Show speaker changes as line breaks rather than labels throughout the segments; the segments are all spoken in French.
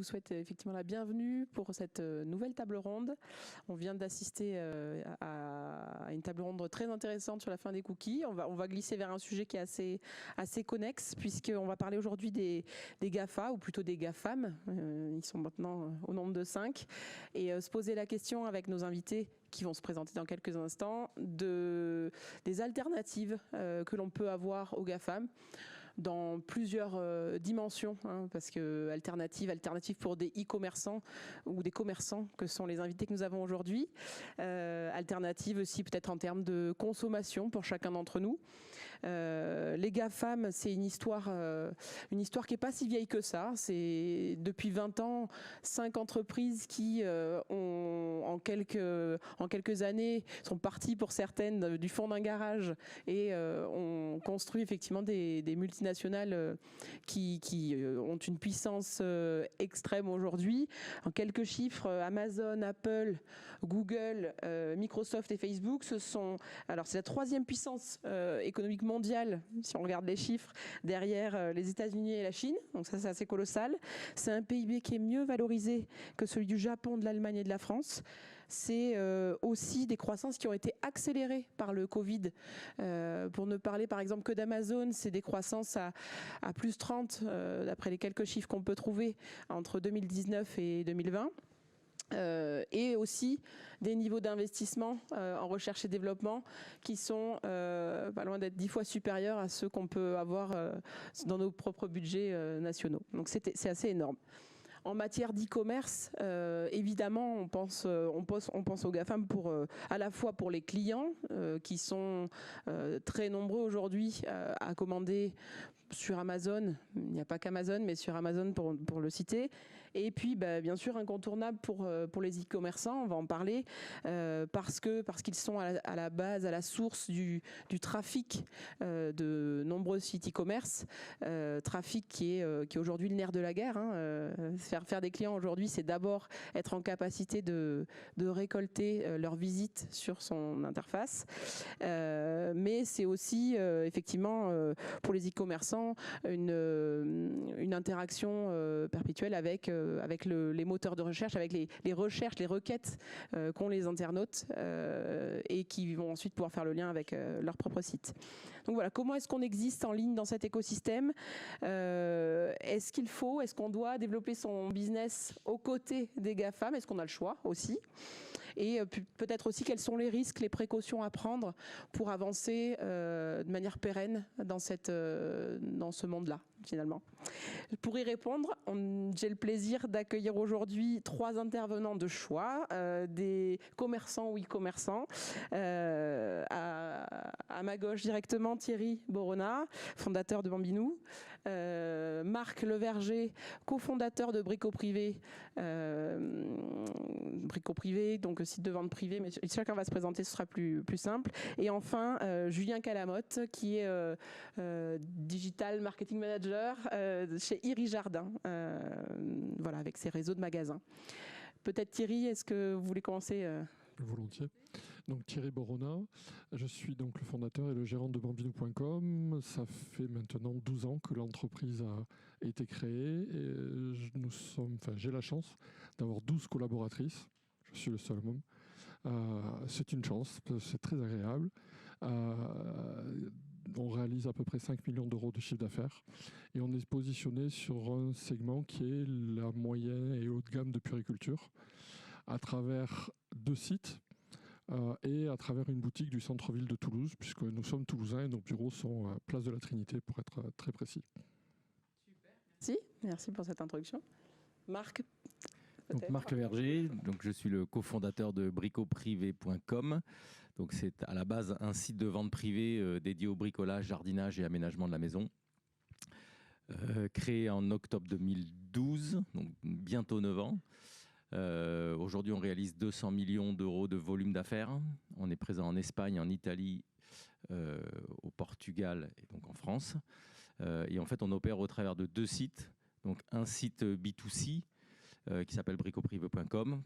vous souhaite effectivement la bienvenue pour cette nouvelle table ronde. On vient d'assister à une table ronde très intéressante sur la fin des cookies. On va glisser vers un sujet qui est assez connexe, puisqu'on va parler aujourd'hui des GAFA, ou plutôt des GAFAM. Ils sont maintenant au nombre de 5. Et se poser la question avec nos invités qui vont se présenter dans quelques instants, des alternatives que l'on peut avoir aux GAFAM dans plusieurs dimensions, parce que alternative pour des e-commerçants ou des commerçants que sont les invités que nous avons aujourd'hui, alternative aussi peut-être en termes de consommation pour chacun d'entre nous. Les GAFAM, c'est une histoire qui n'est pas si vieille que ça. C'est depuis 20 ans, 5 entreprises qui en quelques années sont parties pour certaines du fond d'un garage et ont construit effectivement des multinationales qui ont une puissance extrême aujourd'hui. En quelques chiffres, Amazon, Apple, Google, Microsoft et Facebook, c'est la 3e puissance économique mondiale, si on regarde les chiffres, derrière les États-Unis et la Chine. Donc ça, c'est assez colossal. C'est un PIB qui est mieux valorisé que celui du Japon, de l'Allemagne et de la France. C'est aussi des croissances qui ont été accélérées par le Covid. Pour ne parler par exemple que d'Amazon, c'est des croissances à plus 30, d'après les quelques chiffres qu'on peut trouver entre 2019 et 2020. Et aussi des niveaux d'investissement en recherche et développement qui sont pas loin d'être 10 fois supérieurs à ceux qu'on peut avoir dans nos propres budgets nationaux. Donc c'est assez énorme. En matière d'e-commerce, évidemment, on pense aux GAFAM à la fois pour les clients qui sont très nombreux aujourd'hui à commander sur Amazon. Il n'y a pas qu'Amazon, mais sur Amazon pour le citer. Et puis, bien sûr, incontournable pour les e-commerçants, on va en parler, parce qu'ils sont à la base, à la source du trafic de nombreux sites e-commerce, trafic qui est aujourd'hui le nerf de la guerre. Faire des clients aujourd'hui, c'est d'abord être en capacité de récolter leur visite sur son interface. Mais c'est aussi, effectivement, pour les e-commerçants, une interaction perpétuelle avec les moteurs de recherche, avec les recherches, les requêtes qu'ont les internautes et qui vont ensuite pouvoir faire le lien avec leur propre site. Donc voilà, comment est-ce qu'on existe en ligne dans cet écosystème ? Est-ce qu'on doit développer son business aux côtés des GAFAM ? Est-ce qu'on a le choix aussi ? Et peut-être aussi quels sont les risques, les précautions à prendre pour avancer de manière pérenne dans ce monde-là, finalement. Pour y répondre, j'ai le plaisir d'accueillir aujourd'hui 3 intervenants de choix, des commerçants ou e-commerçants. À ma gauche directement, Thierry Borona, fondateur de Bambinou. Marc Leverger, cofondateur de Brico Privé. Brico Privé, donc site de vente privée, mais chacun va se présenter, ce sera plus simple. Et enfin, Julien Calamotte, qui est Digital Marketing Manager chez Iri Jardin, voilà, avec ses réseaux de magasins. Peut-être Thierry, est-ce que vous voulez commencer
Volontiers. Donc Thierry Borona, je suis donc le fondateur et le gérant de Bambinou.com. Ça fait maintenant 12 ans que l'entreprise a été créée. Et j'ai la chance d'avoir 12 collaboratrices. Je suis le seul homme. C'est une chance, c'est très agréable. On réalise à peu près 5 millions d'euros de chiffre d'affaires et on est positionné sur un segment qui est la moyenne et haut de gamme de puriculture à travers 2 sites et à travers une boutique du centre-ville de Toulouse, puisque nous sommes toulousains et nos bureaux sont à Place de la Trinité pour être très précis.
Super, merci pour cette introduction. Marc ?
Donc Marc Leverger, donc je suis le cofondateur de bricoprivé.com. Donc c'est à la base un site de vente privée dédié au bricolage, jardinage et aménagement de la maison. Créé en octobre 2012, donc bientôt 9 ans. Aujourd'hui, on réalise 200 millions d'euros de volume d'affaires. On est présent en Espagne, en Italie, au Portugal et donc en France. Et en fait, on opère au travers de 2 sites. Donc un site B2C qui s'appelle bricoprivé.com,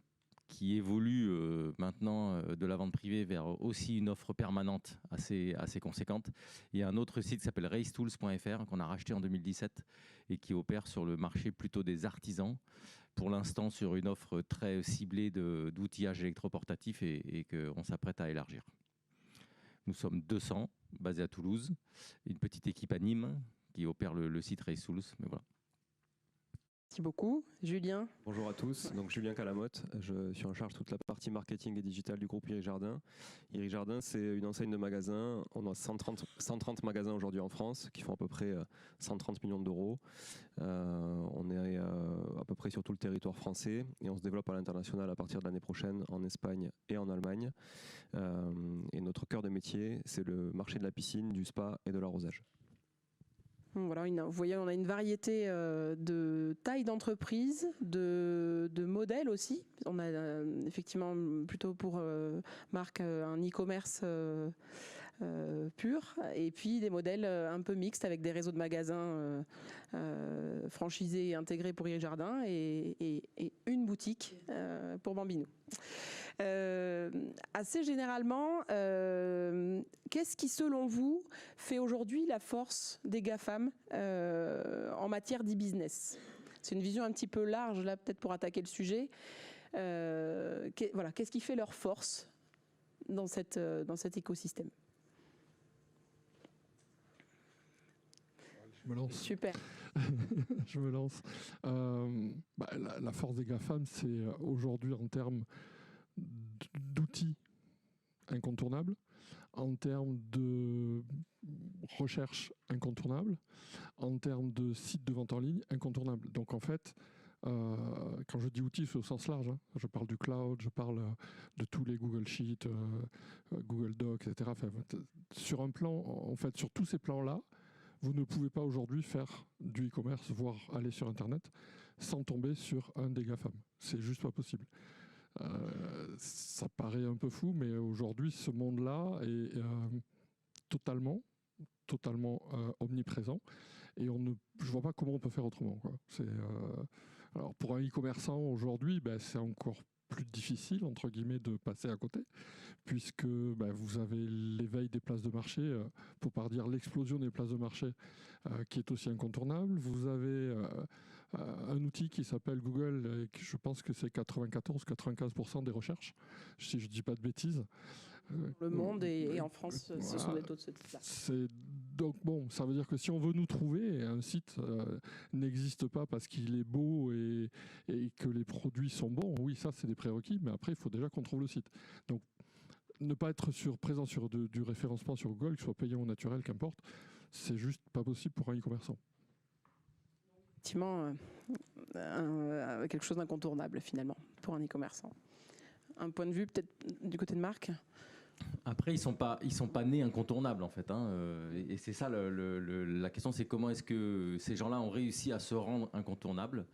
qui évolue maintenant de la vente privée vers aussi une offre permanente assez conséquente. Il y a un autre site qui s'appelle racetools.fr qu'on a racheté en 2017 et qui opère sur le marché plutôt des artisans, pour l'instant sur une offre très ciblée d'outillage électroportatif et qu'on s'apprête à élargir. Nous sommes 200, basés à Toulouse, une petite équipe à Nîmes qui opère le site Race-Toulouse. Mais voilà.
Merci beaucoup. Julien.
Bonjour à tous, donc Julien Calamotte, je suis en charge de toute la partie marketing et digital du groupe Iri Jardin. Iri Jardin, c'est une enseigne de magasins. On a 130 magasins aujourd'hui en France qui font à peu près 130 millions d'euros. On est à peu près sur tout le territoire français et on se développe à l'international à partir de l'année prochaine en Espagne et en Allemagne. Et notre cœur de métier, c'est le marché de la piscine, du spa et de l'arrosage.
Voilà, vous voyez, on a une variété de tailles d'entreprise, de modèles aussi. On a effectivement plutôt pour marque un e-commerce pur, et puis des modèles un peu mixtes avec des réseaux de magasins franchisés et intégrés pour Iri Jardin et une boutique pour Bambino. Assez généralement, qu'est-ce qui, selon vous, fait aujourd'hui la force des GAFAM en matière d'e-business? C'est une vision un petit peu large, là, peut-être pour attaquer le sujet. Voilà, qu'est-ce qui fait leur force dans cet écosystème?
Je me lance.
Super.
Je me lance. La force des GAFAM, c'est aujourd'hui en termes d'outils incontournables, en termes de recherche incontournable, en termes de sites de vente en ligne incontournables. Donc en fait, quand je dis outils, c'est au sens large. Hein. Je parle du cloud, je parle de tous les Google Sheets, Google Docs, etc. Enfin, sur un plan, en fait, sur tous ces plans-là, vous ne pouvez pas aujourd'hui faire du e-commerce, voire aller sur Internet, sans tomber sur un des GAFAM. C'est juste pas possible. Ça paraît un peu fou, mais aujourd'hui, ce monde-là est totalement omniprésent. Et je ne vois pas comment on peut faire autrement, quoi. Alors pour un e-commerçant aujourd'hui, c'est encore plus difficile, entre guillemets, de passer à côté, puisque vous avez l'éveil des places de marché, pour pas dire l'explosion des places de marché, qui est aussi incontournable. Vous avez un outil qui s'appelle Google, et je pense que c'est 94-95% des recherches, si je ne dis pas de bêtises.
Le monde et en France, ce sont des taux de ce type-là.
Donc bon, ça veut dire que si on veut nous trouver, un site n'existe pas parce qu'il est beau et que les produits sont bons. Oui, ça c'est des prérequis, mais après il faut déjà qu'on trouve le site. Donc ne pas être présent sur du référencement sur Google, qu'il soit payant ou naturel, qu'importe, c'est juste pas possible pour un e-commerçant.
Effectivement, quelque chose d'incontournable finalement pour un e-commerçant. Un point de vue peut-être du côté de Marc.
Après, ils sont pas nés incontournables en fait. Hein, et c'est ça la question, c'est comment est-ce que ces gens-là ont réussi à se rendre incontournables.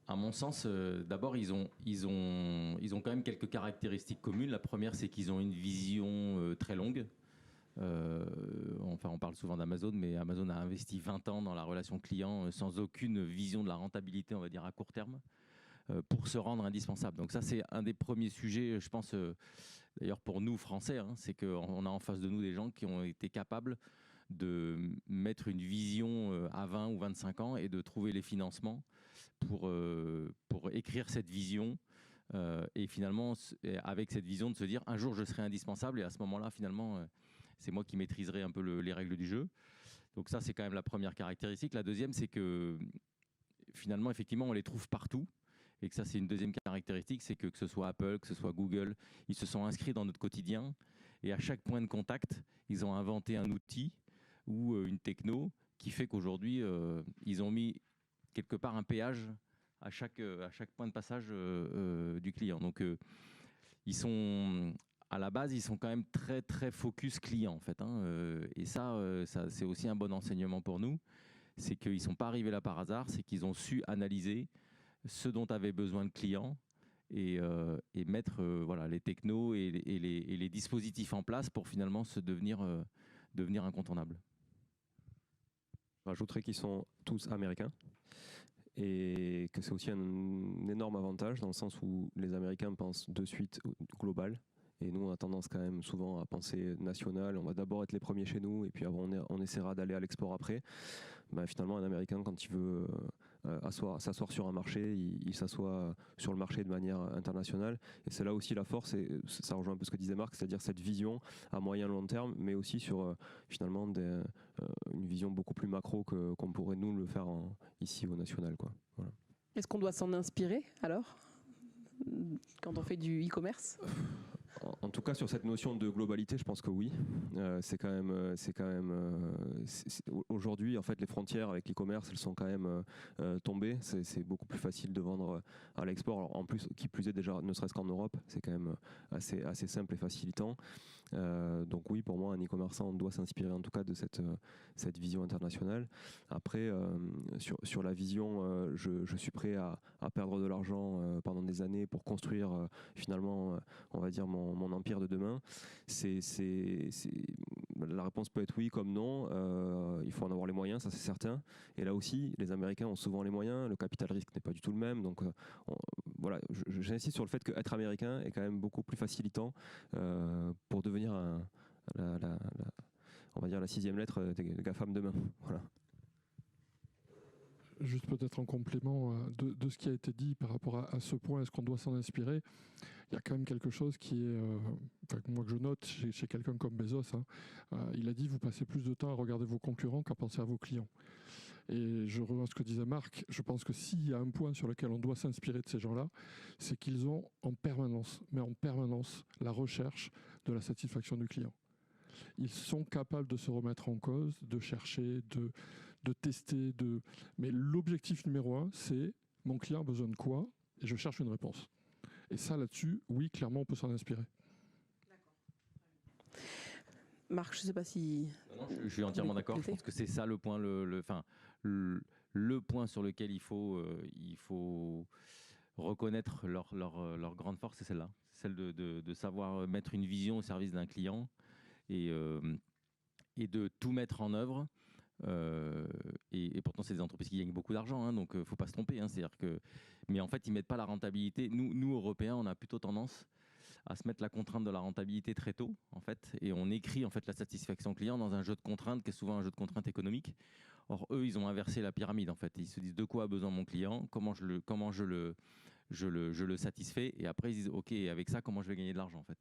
À mon sens, d'abord, ils ont quand même quelques caractéristiques communes. La première, c'est qu'ils ont une vision très longue. Enfin, on parle souvent d'Amazon, mais Amazon a investi 20 ans dans la relation client sans aucune vision de la rentabilité, on va dire, à court terme, pour se rendre indispensable. Donc ça, c'est un des premiers sujets, je pense, d'ailleurs pour nous, Français, hein, c'est qu'on a en face de nous des gens qui ont été capables de mettre une vision à 20 ou 25 ans et de trouver les financements pour écrire cette vision et finalement, avec cette vision de se dire un jour je serai indispensable et à ce moment-là, finalement, c'est moi qui maîtriserai un peu les règles du jeu. Donc ça, c'est quand même la première caractéristique. La deuxième, c'est que finalement, effectivement, on les trouve partout. Et que ça, c'est une deuxième caractéristique, c'est que ce soit Apple, que ce soit Google, ils se sont inscrits dans notre quotidien. Et à chaque point de contact, ils ont inventé un outil ou une techno qui fait qu'aujourd'hui, ils ont mis quelque part un péage à chaque point de passage du client. Donc, à la base, ils sont quand même très, très focus client, en fait. Hein, et ça, c'est aussi un bon enseignement pour nous. C'est qu'ils ne sont pas arrivés là par hasard, c'est qu'ils ont su analyser ce dont avaient besoin le client et mettre les technos et les dispositifs en place pour finalement devenir incontournables.
Je rajouterais qu'ils sont tous américains et que c'est aussi un énorme avantage dans le sens où les Américains pensent de suite global. Et nous, on a tendance quand même souvent à penser national. On va d'abord être les premiers chez nous et puis on essaiera d'aller à l'export après. Finalement, un Américain, quand il veut s'asseoir sur un marché, il s'assoit sur le marché de manière internationale. Et c'est là aussi la force, et ça rejoint un peu ce que disait Marc, c'est-à-dire cette vision à moyen long terme, mais aussi sur finalement une vision beaucoup plus macro qu'on pourrait nous le faire ici au national, quoi. Voilà.
Est-ce qu'on doit s'en inspirer alors quand on fait du e-commerce ?
En tout cas, sur cette notion de globalité, je pense que oui. Aujourd'hui, en fait, les frontières avec l'e-commerce, elles sont quand même tombées. C'est beaucoup plus facile de vendre à l'export. Alors, en plus, qui plus est déjà, ne serait-ce qu'en Europe, c'est quand même assez simple et facilitant. Donc oui, pour moi, un e-commerçant doit s'inspirer en tout cas de cette vision internationale. Après, sur la vision, je suis prêt à perdre de l'argent pendant des années pour construire finalement, on va dire, mon empire de demain. La réponse peut être oui comme non. Il faut en avoir les moyens, ça c'est certain. Et là aussi, les Américains ont souvent les moyens. Le capital risque n'est pas du tout le même. Donc voilà, j'insiste sur le fait qu'être américain est quand même beaucoup plus facilitant pour devenir on va dire la 6e lettre des GAFAM demain. Voilà.
Juste peut-être en complément de ce qui a été dit par rapport à ce point, est-ce qu'on doit s'en inspirer ? Il y a quand même quelque chose qui est, moi que je note chez quelqu'un comme Bezos, il a dit vous passez plus de temps à regarder vos concurrents qu'à penser à vos clients. Et je reviens à ce que disait Marc, je pense que s'il y a un point sur lequel on doit s'inspirer de ces gens-là, c'est qu'ils ont en permanence la recherche de la satisfaction du client. Ils sont capables de se remettre en cause, de chercher, de tester, mais l'objectif numéro 1, c'est mon client a besoin de quoi et je cherche une réponse. Et ça, là-dessus, oui, clairement, on peut s'en inspirer.
D'accord. Marc, je ne sais pas si...
Non, je suis entièrement d'accord. Je pense que c'est ça le point, le point sur lequel il faut reconnaître leur grande force, c'est celle-là. Celle de savoir mettre une vision au service d'un client et de tout mettre en œuvre. Et pourtant, c'est des entreprises qui gagnent beaucoup d'argent, donc il ne faut pas se tromper. C'est-à-dire que... Mais en fait, ils ne mettent pas la rentabilité. Nous, Européens, on a plutôt tendance à se mettre la contrainte de la rentabilité très tôt, en fait, et on écrit en fait la satisfaction client dans un jeu de contraintes qui est souvent un jeu de contraintes économiques. Or, eux, ils ont inversé la pyramide, en fait. Ils se disent de quoi a besoin mon client, comment je le satisfais, et après ils disent ok, avec ça, comment je vais gagner de l'argent, en fait.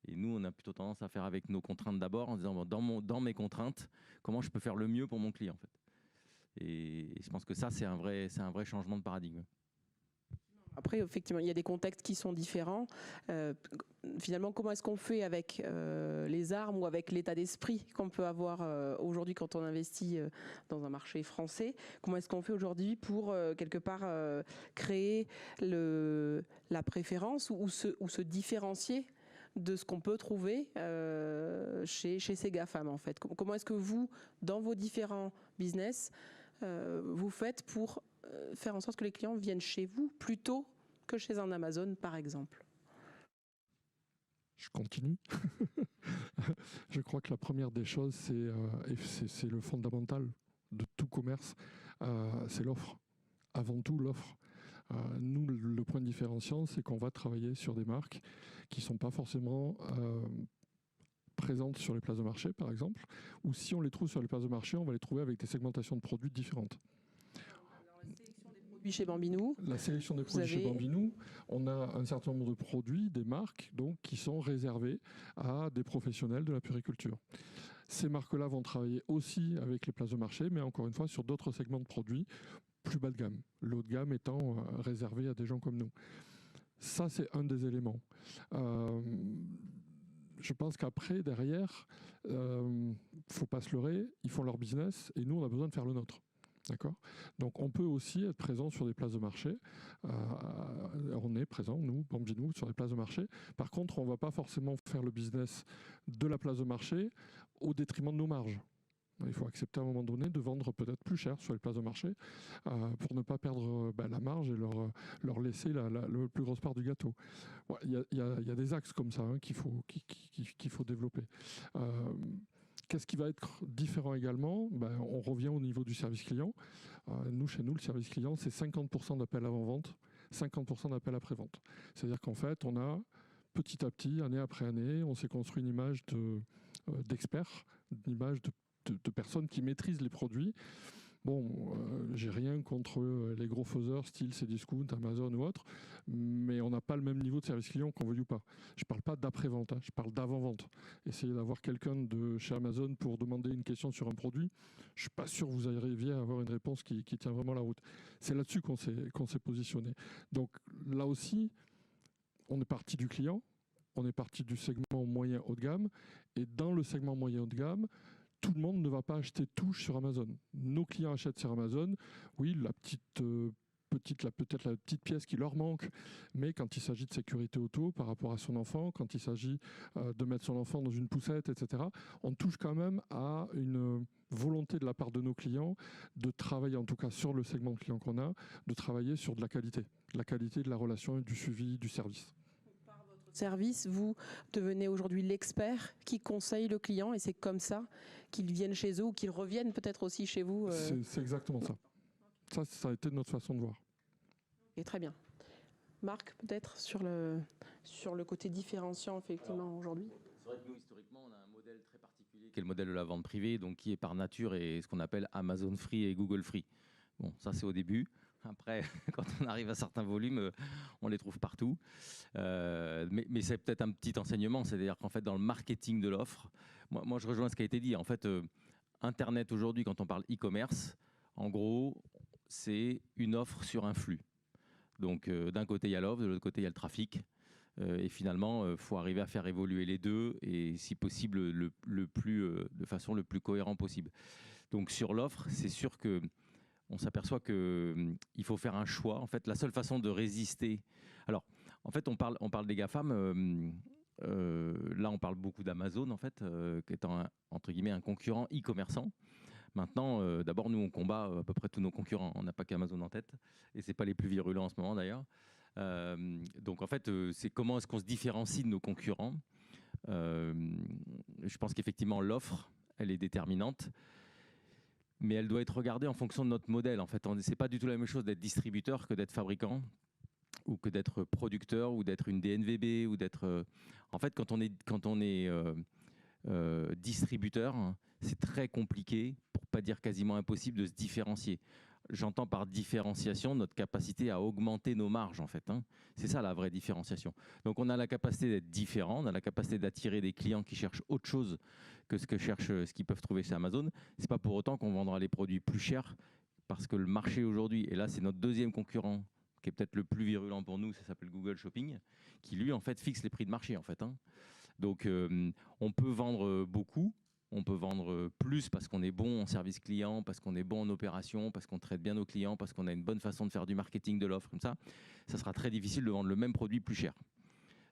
Et nous, on a plutôt tendance à faire avec nos contraintes d'abord, en disant dans mes contraintes, comment je peux faire le mieux pour mon client, en fait. Et je pense que ça, c'est un vrai changement de paradigme.
Après, effectivement, il y a des contextes qui sont différents. Finalement, comment est-ce qu'on fait avec les armes ou avec l'état d'esprit qu'on peut avoir aujourd'hui quand on investit dans un marché français ? Comment est-ce qu'on fait aujourd'hui pour, quelque part, créer la préférence ou se différencier de ce qu'on peut trouver chez ces GAFAM, en fait ? Comment est-ce que vous, dans vos différents business, vous faites pour faire en sorte que les clients viennent chez vous plutôt que chez un Amazon, par exemple ?
Je continue. Je crois que la première des choses, c'est le fondamental de tout commerce, c'est l'offre. Avant tout, l'offre. Nous, le point différenciant, c'est qu'on va travailler sur des marques qui ne sont pas forcément présentes sur les places de marché, par exemple, ou si on les trouve sur les places de marché, on va les trouver avec des segmentations de produits différentes.
Chez Bambinou.
La sélection des produits chez Bambinou, on a un certain nombre de produits, des marques, donc, qui sont réservées à des professionnels de la puériculture. Ces marques-là vont travailler aussi avec les places de marché, mais encore une fois sur d'autres segments de produits plus bas de gamme. Le haut de gamme étant réservé à des gens comme nous. Ça, c'est un des éléments. Je pense qu'après, derrière, faut pas se leurrer, ils font leur business et nous, on a besoin de faire le nôtre. D'accord ? Donc on peut aussi être présent sur des places de marché. On est présent, nous, Bambinou, sur des places de marché. Par contre, on ne va pas forcément faire le business de la place de marché au détriment de nos marges. Il faut accepter à un moment donné de vendre peut-être plus cher sur les places de marché pour ne pas perdre la marge et leur laisser la plus grosse part du gâteau. Il y a des axes comme ça qu'il faut développer. Qu'est-ce qui va être différent également ? On revient au niveau du service client. Chez nous, le service client, c'est 50% d'appel avant-vente, 50% d'appel après-vente. C'est-à-dire qu'en fait, on a petit à petit, année après année, on s'est construit une image d'experts, une image de personnes qui maîtrisent les produits. Bon, j'ai rien contre les gros faiseurs, style Cdiscount, Amazon ou autre, mais on n'a pas le même niveau de service client qu'on veuille ou pas. Je ne parle pas d'après-vente, je parle d'avant-vente. Essayez d'avoir quelqu'un de chez Amazon pour demander une question sur un produit, je ne suis pas sûr que vous arriviez à avoir une réponse qui tient vraiment la route. C'est là-dessus qu'on s'est positionné. Donc là aussi, on est parti du client, on est parti du segment moyen haut de gamme, et dans le segment moyen haut de gamme, tout le monde ne va pas acheter tout sur Amazon. Nos clients achètent sur Amazon, oui, peut-être la petite pièce qui leur manque, mais quand il s'agit de sécurité auto par rapport à son enfant, quand il s'agit de mettre son enfant dans une poussette, etc., on touche quand même à une volonté de la part de nos clients de travailler, en tout cas sur le segment de clients qu'on a, de travailler sur de la qualité de la relation et du suivi du service.
Service, vous devenez aujourd'hui l'expert qui conseille le client et c'est comme ça qu'ils viennent chez eux ou qu'ils reviennent peut-être aussi chez vous.
C'est exactement ça. Ça a été notre façon de voir.
Et très bien. Marc, peut-être sur le côté différenciant effectivement aujourd'hui.
C'est vrai que nous, historiquement, on a un modèle très particulier qui est le modèle de la vente privée, donc qui est par nature et ce qu'on appelle Amazon Free et Google Free. Bon, ça c'est au début. Après, quand on arrive à certains volumes, on les trouve partout. Mais c'est peut-être un petit enseignement, c'est-à-dire qu'en fait, dans le marketing de l'offre, moi je rejoins ce qui a été dit. En fait, Internet aujourd'hui, quand on parle e-commerce, en gros, c'est une offre sur un flux. Donc, d'un côté, il y a l'offre, de l'autre côté, il y a le trafic. Et finalement, il faut arriver à faire évoluer les deux et, si possible, de façon le plus cohérent possible. Donc, sur l'offre, c'est sûr que on s'aperçoit qu'il faut faire un choix. En fait, la seule façon de résister... Alors, en fait, on parle des GAFAM. Là, on parle beaucoup d'Amazon, en fait, qui est entre guillemets un concurrent e-commerçant. Maintenant, d'abord, nous, on combat à peu près tous nos concurrents. On n'a pas qu'Amazon en tête. Et ce n'est pas les plus virulents en ce moment, d'ailleurs. Donc, en fait, c'est comment est-ce qu'on se différencie de nos concurrents. Je pense qu'effectivement, l'offre, elle est déterminante. Mais elle doit être regardée en fonction de notre modèle. En fait, c'est pas du tout la même chose d'être distributeur que d'être fabricant, ou que d'être producteur, ou d'être une DNVB, ou d'être. En fait, quand on est distributeur, c'est très compliqué, pour pas dire quasiment impossible, de se différencier. J'entends par différenciation notre capacité à augmenter nos marges, en fait. C'est ça la vraie différenciation. Donc on a la capacité d'être différent, on a la capacité d'attirer des clients qui cherchent autre chose que ce qu'ils peuvent trouver chez Amazon. C'est pas pour autant qu'on vendra les produits plus chers, parce que le marché aujourd'hui, et là c'est notre deuxième concurrent, qui est peut-être le plus virulent pour nous, ça s'appelle Google Shopping, qui lui en fait fixe les prix de marché, en fait. Donc on peut vendre beaucoup. On peut vendre plus parce qu'on est bon en service client, parce qu'on est bon en opération, parce qu'on traite bien nos clients, parce qu'on a une bonne façon de faire du marketing de l'offre, comme ça. Ça sera très difficile de vendre le même produit plus cher.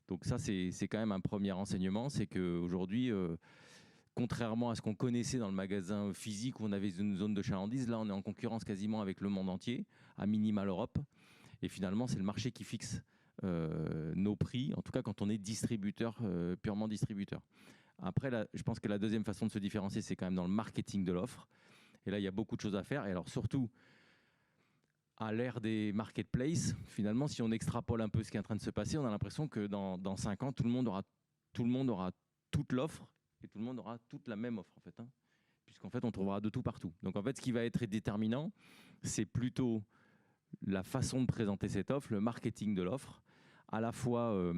Donc ça, c'est quand même un premier enseignement, c'est qu'aujourd'hui, contrairement à ce qu'on connaissait dans le magasin physique où on avait une zone de chalandise, là, on est en concurrence quasiment avec le monde entier, à minima l'Europe. Et finalement, c'est le marché qui fixe nos prix, en tout cas quand on est distributeur, purement distributeur. Après, là, je pense que la deuxième façon de se différencier, c'est quand même dans le marketing de l'offre. Et là, il y a beaucoup de choses à faire. Et alors, surtout, à l'ère des marketplaces, finalement, si on extrapole un peu ce qui est en train de se passer, on a l'impression que dans 5 ans, tout le monde aura toute l'offre et tout le monde aura toute la même offre, en fait. Puisqu'en fait, on trouvera de tout partout. Donc, en fait, ce qui va être déterminant, c'est plutôt la façon de présenter cette offre, le marketing de l'offre, à la fois...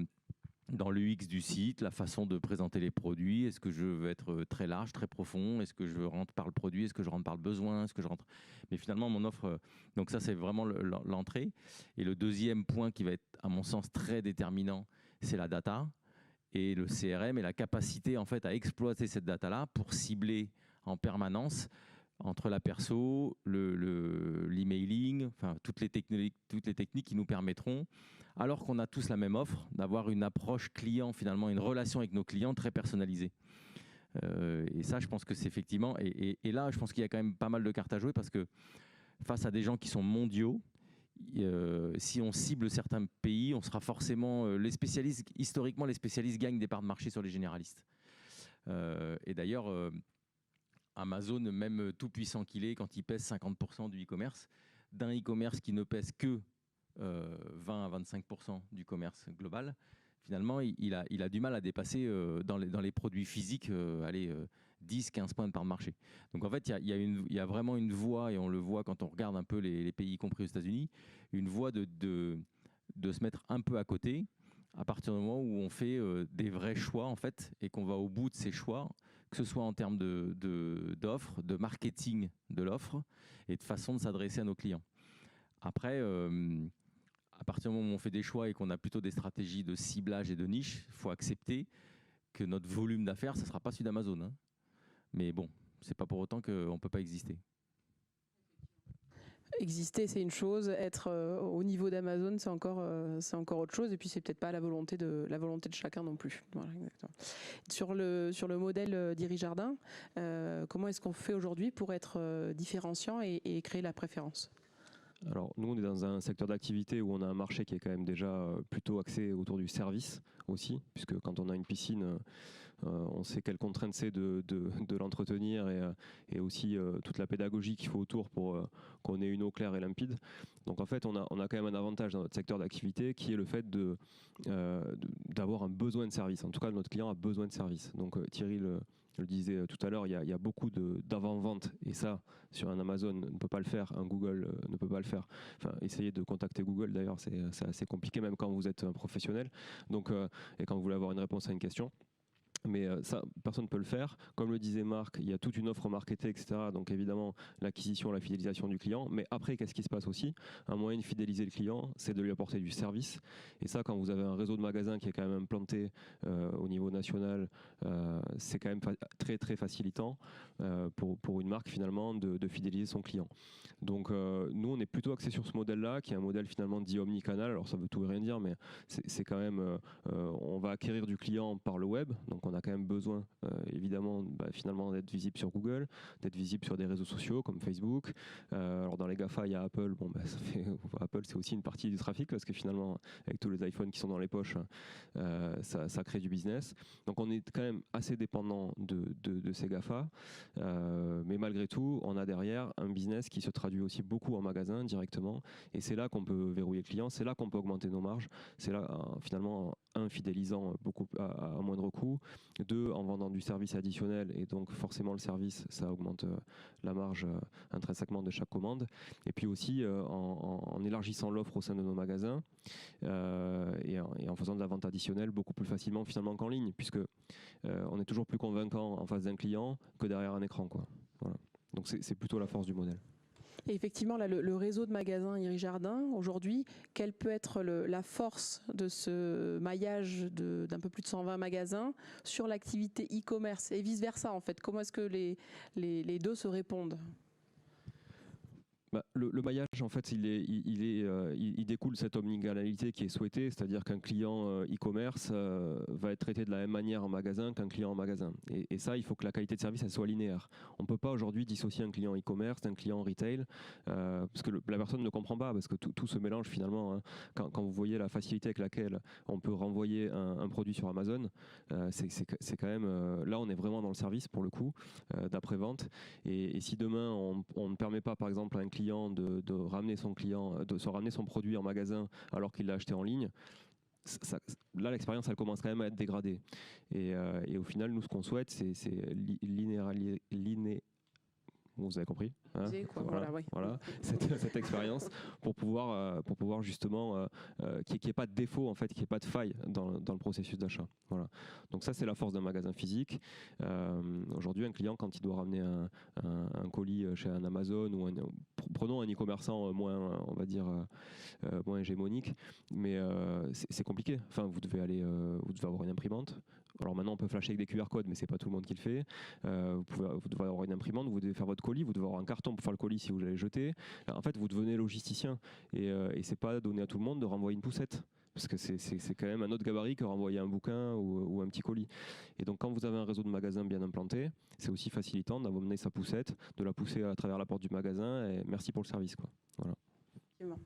dans l'UX du site, la façon de présenter les produits, est-ce que je veux être très large, très profond, est-ce que je rentre par le produit, est-ce que je rentre par le besoin, est-ce que je rentre... Mais finalement, mon offre... Donc ça, c'est vraiment l'entrée. Et le deuxième point qui va être, à mon sens, très déterminant, c'est la data et le CRM et la capacité, en fait, à exploiter cette data-là pour cibler en permanence entre la perso, l'emailing, enfin, toutes les techniques qui nous permettront, alors qu'on a tous la même offre, d'avoir une approche client, finalement, une relation avec nos clients très personnalisée. Et ça, je pense que c'est effectivement... Et là, je pense qu'il y a quand même pas mal de cartes à jouer, parce que face à des gens qui sont mondiaux, si on cible certains pays, on sera forcément... les spécialistes, historiquement, les spécialistes gagnent des parts de marché sur les généralistes. Et d'ailleurs... Amazon, même tout puissant qu'il est, quand il pèse 50% du e-commerce, d'un e-commerce qui ne pèse que 20 à 25% du commerce global, finalement, il a du mal à dépasser dans les produits physiques, 10-15 points de part de marché. Donc en fait, il y a vraiment une voie, et on le voit quand on regarde un peu les pays, y compris aux États-Unis, une voie de se mettre un peu à côté à partir du moment où on fait des vrais choix en fait, et qu'on va au bout de ces choix, que ce soit en termes d'offres, de marketing de l'offre et de façon de s'adresser à nos clients. Après, à partir du moment où on fait des choix et qu'on a plutôt des stratégies de ciblage et de niche, il faut accepter que notre volume d'affaires, ça ne sera pas celui d'Amazon. Hein. Mais bon, ce n'est pas pour autant qu'on ne peut pas exister.
Exister, c'est une chose. Être au niveau d'Amazon, c'est encore autre chose. Et puis, c'est peut-être pas la volonté de chacun non plus. Voilà, exactement. Sur le modèle d'Iri-Jardin, comment est-ce qu'on fait aujourd'hui pour être différenciant et créer la préférence ?
Alors, nous, on est dans un secteur d'activité où on a un marché qui est quand même déjà plutôt axé autour du service aussi, puisque quand on a une piscine, on sait quelles contraintes c'est de l'entretenir et aussi toute la pédagogie qu'il faut autour pour qu'on ait une eau claire et limpide. Donc en fait, on a quand même un avantage dans notre secteur d'activité qui est le fait d'avoir un besoin de service. En tout cas, notre client a besoin de service. Donc Thierry le disais tout à l'heure, il y a beaucoup d'avant-vente, et ça, sur un Amazon, ne peut pas le faire, un Google ne peut pas le faire. Enfin, essayez de contacter Google, d'ailleurs, c'est assez compliqué, même quand vous êtes un professionnel, donc, et quand vous voulez avoir une réponse à une question. Mais ça, personne ne peut le faire. Comme le disait Marc, il y a toute une offre marketée, etc. Donc évidemment, l'acquisition, la fidélisation du client. Mais après, qu'est-ce qui se passe aussi ? Un moyen de fidéliser le client, c'est de lui apporter du service. Et ça, quand vous avez un réseau de magasins qui est quand même implanté au niveau national, c'est quand même très, très facilitant pour une marque, finalement, de fidéliser son client. Donc nous, on est plutôt axé sur ce modèle-là, qui est un modèle finalement dit omnicanal. Alors ça veut tout et rien dire, mais c'est quand même, on va acquérir du client par le web. Donc on a quand même besoin, évidemment, finalement d'être visible sur Google, d'être visible sur des réseaux sociaux comme Facebook. Alors dans les GAFA, il y a Apple. Bon, Apple, c'est aussi une partie du trafic parce que finalement, avec tous les iPhones qui sont dans les poches, ça crée du business. Donc on est quand même assez dépendant de ces GAFA. Mais malgré tout, on a derrière un business qui se traduit aussi beaucoup en magasin directement. Et c'est là qu'on peut verrouiller le client, c'est là qu'on peut augmenter nos marges. C'est là, finalement, un, fidélisant beaucoup à moindre coût. Deux, en vendant du service additionnel, et donc forcément le service, ça augmente la marge intrinsèquement de chaque commande. Et puis aussi en élargissant l'offre au sein de nos magasins et en faisant de la vente additionnelle beaucoup plus facilement finalement qu'en ligne, puisque on est toujours plus convaincant en face d'un client que derrière un écran, quoi. Voilà. Donc c'est plutôt la force du modèle.
Et effectivement, là, le réseau de magasins Iri-Jardin, aujourd'hui, quelle peut être la force de ce maillage d'un peu plus de 120 magasins sur l'activité e-commerce et vice-versa, en fait? Comment est-ce que les deux se répondent?
Le maillage, en fait, il découle de cette omnicanalité qui est souhaitée, c'est-à-dire qu'un client e-commerce va être traité de la même manière en magasin qu'un client en magasin. Et ça, il faut que la qualité de service elle soit linéaire. On ne peut pas aujourd'hui dissocier un client e-commerce d'un client retail, parce que la personne ne comprend pas, parce que tout se mélange finalement. Hein. Quand vous voyez la facilité avec laquelle on peut renvoyer un produit sur Amazon, c'est quand même... là, on est vraiment dans le service, pour le coup, d'après-vente. Et si demain, on ne permet pas, par exemple, à un client de ramener son client, de se ramener son produit en magasin alors qu'il l'a acheté en ligne, là l'expérience elle commence quand même à être dégradée. Et au final, nous ce qu'on souhaite, c'est vous avez compris, hein, voilà, cette expérience pour pouvoir justement qu'il n'y ait pas de défaut, en fait, qu'il n'y ait pas de faille dans le processus d'achat. Voilà. Donc ça, c'est la force d'un magasin physique. Aujourd'hui, un client, quand il doit ramener un colis chez un Amazon ou prenons un e-commerçant moins, on va dire, moins hégémonique, mais c'est compliqué. Enfin, vous devez avoir une imprimante. Alors maintenant, on peut flasher avec des QR codes, mais c'est pas tout le monde qui le fait. Vous devez avoir une imprimante, vous devez faire votre colis, vous devez avoir un carton pour faire le colis si vous l'allez jeter. En fait, vous devenez logisticien, et c'est pas donné à tout le monde de renvoyer une poussette. Parce que c'est quand même un autre gabarit que renvoyer un bouquin ou un petit colis. Et donc, quand vous avez un réseau de magasins bien implanté, c'est aussi facilitant d'amener sa poussette, de la pousser à travers la porte du magasin, et merci pour le service, quoi. Voilà.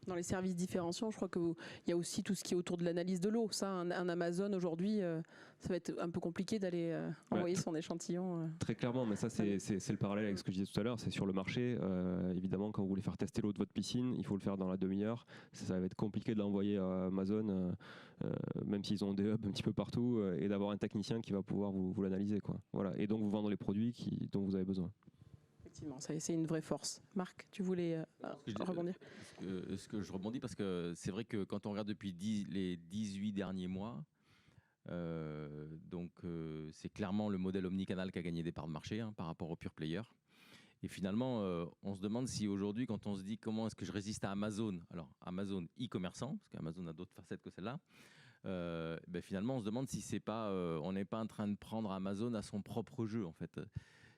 Dans les services différenciants, je crois qu'il y a aussi tout ce qui est autour de l'analyse de l'eau. Ça, un Amazon aujourd'hui, ça va être un peu compliqué d'aller envoyer son échantillon.
Très clairement, mais ça c'est le parallèle avec ce que je disais tout à l'heure, c'est sur le marché. Évidemment, quand vous voulez faire tester l'eau de votre piscine, il faut le faire dans la demi-heure. Ça va être compliqué de l'envoyer à Amazon, même s'ils ont des hubs un petit peu partout, et d'avoir un technicien qui va pouvoir vous l'analyser, quoi. Voilà. Et donc vous vendre les produits dont vous avez besoin.
Effectivement, c'est une vraie force. Marc, tu voulais rebondir?
Ce que je rebondis, parce que c'est vrai que quand on regarde depuis les 18 derniers mois, c'est clairement le modèle omnicanal qui a gagné des parts de marché par rapport aux pure players. Et finalement, on se demande si aujourd'hui, quand on se dit comment est-ce que je résiste à Amazon, alors Amazon e-commerçant, parce qu'Amazon a d'autres facettes que celle-là, finalement on se demande si c'est pas, on n'est pas en train de prendre Amazon à son propre jeu en fait.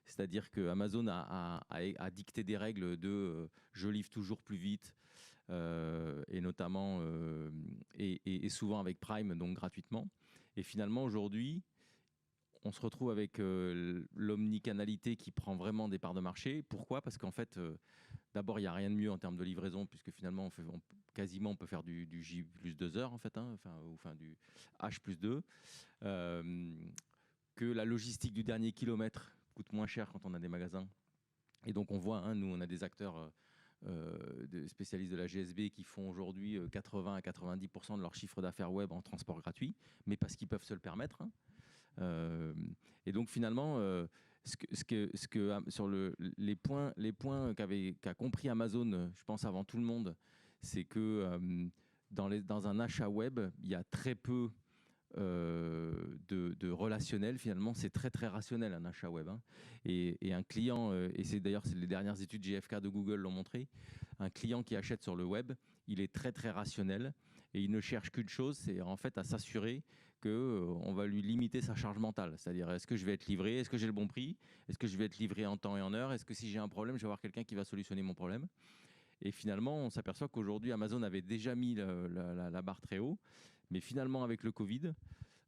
C'est-à-dire que Amazon a dicté des règles de je livre toujours plus vite, et notamment et souvent avec Prime, donc gratuitement. Et finalement aujourd'hui, on se retrouve avec l'omnicanalité qui prend vraiment des parts de marché. Pourquoi ? Parce qu'en fait, d'abord, il n'y a rien de mieux en termes de livraison, puisque finalement, quasiment, on peut faire du J plus 2 heures, en fait, du H plus 2. Que la logistique du dernier kilomètre coûte moins cher quand on a des magasins. Et donc, on voit, nous, on a des acteurs des spécialistes de la GSB qui font aujourd'hui 80 à 90% de leur chiffre d'affaires web en transport gratuit, mais parce qu'ils peuvent se le permettre. Et donc finalement, sur les points qu'a compris Amazon, je pense avant tout le monde, c'est que dans un achat web, il y a très peu de relationnel. Finalement, c'est très très rationnel un achat web. Et un client, et c'est d'ailleurs les dernières études GfK de Google l'ont montré, un client qui achète sur le web, il est très très rationnel et il ne cherche qu'une chose, c'est en fait à s'assurer qu'on va lui limiter sa charge mentale. C'est-à-dire, est-ce que je vais être livré ? Est-ce que j'ai le bon prix ? Est-ce que je vais être livré en temps et en heure ? Est-ce que si j'ai un problème, je vais avoir quelqu'un qui va solutionner mon problème ? Et finalement, on s'aperçoit qu'aujourd'hui, Amazon avait déjà mis la barre très haut. Mais finalement, avec le Covid,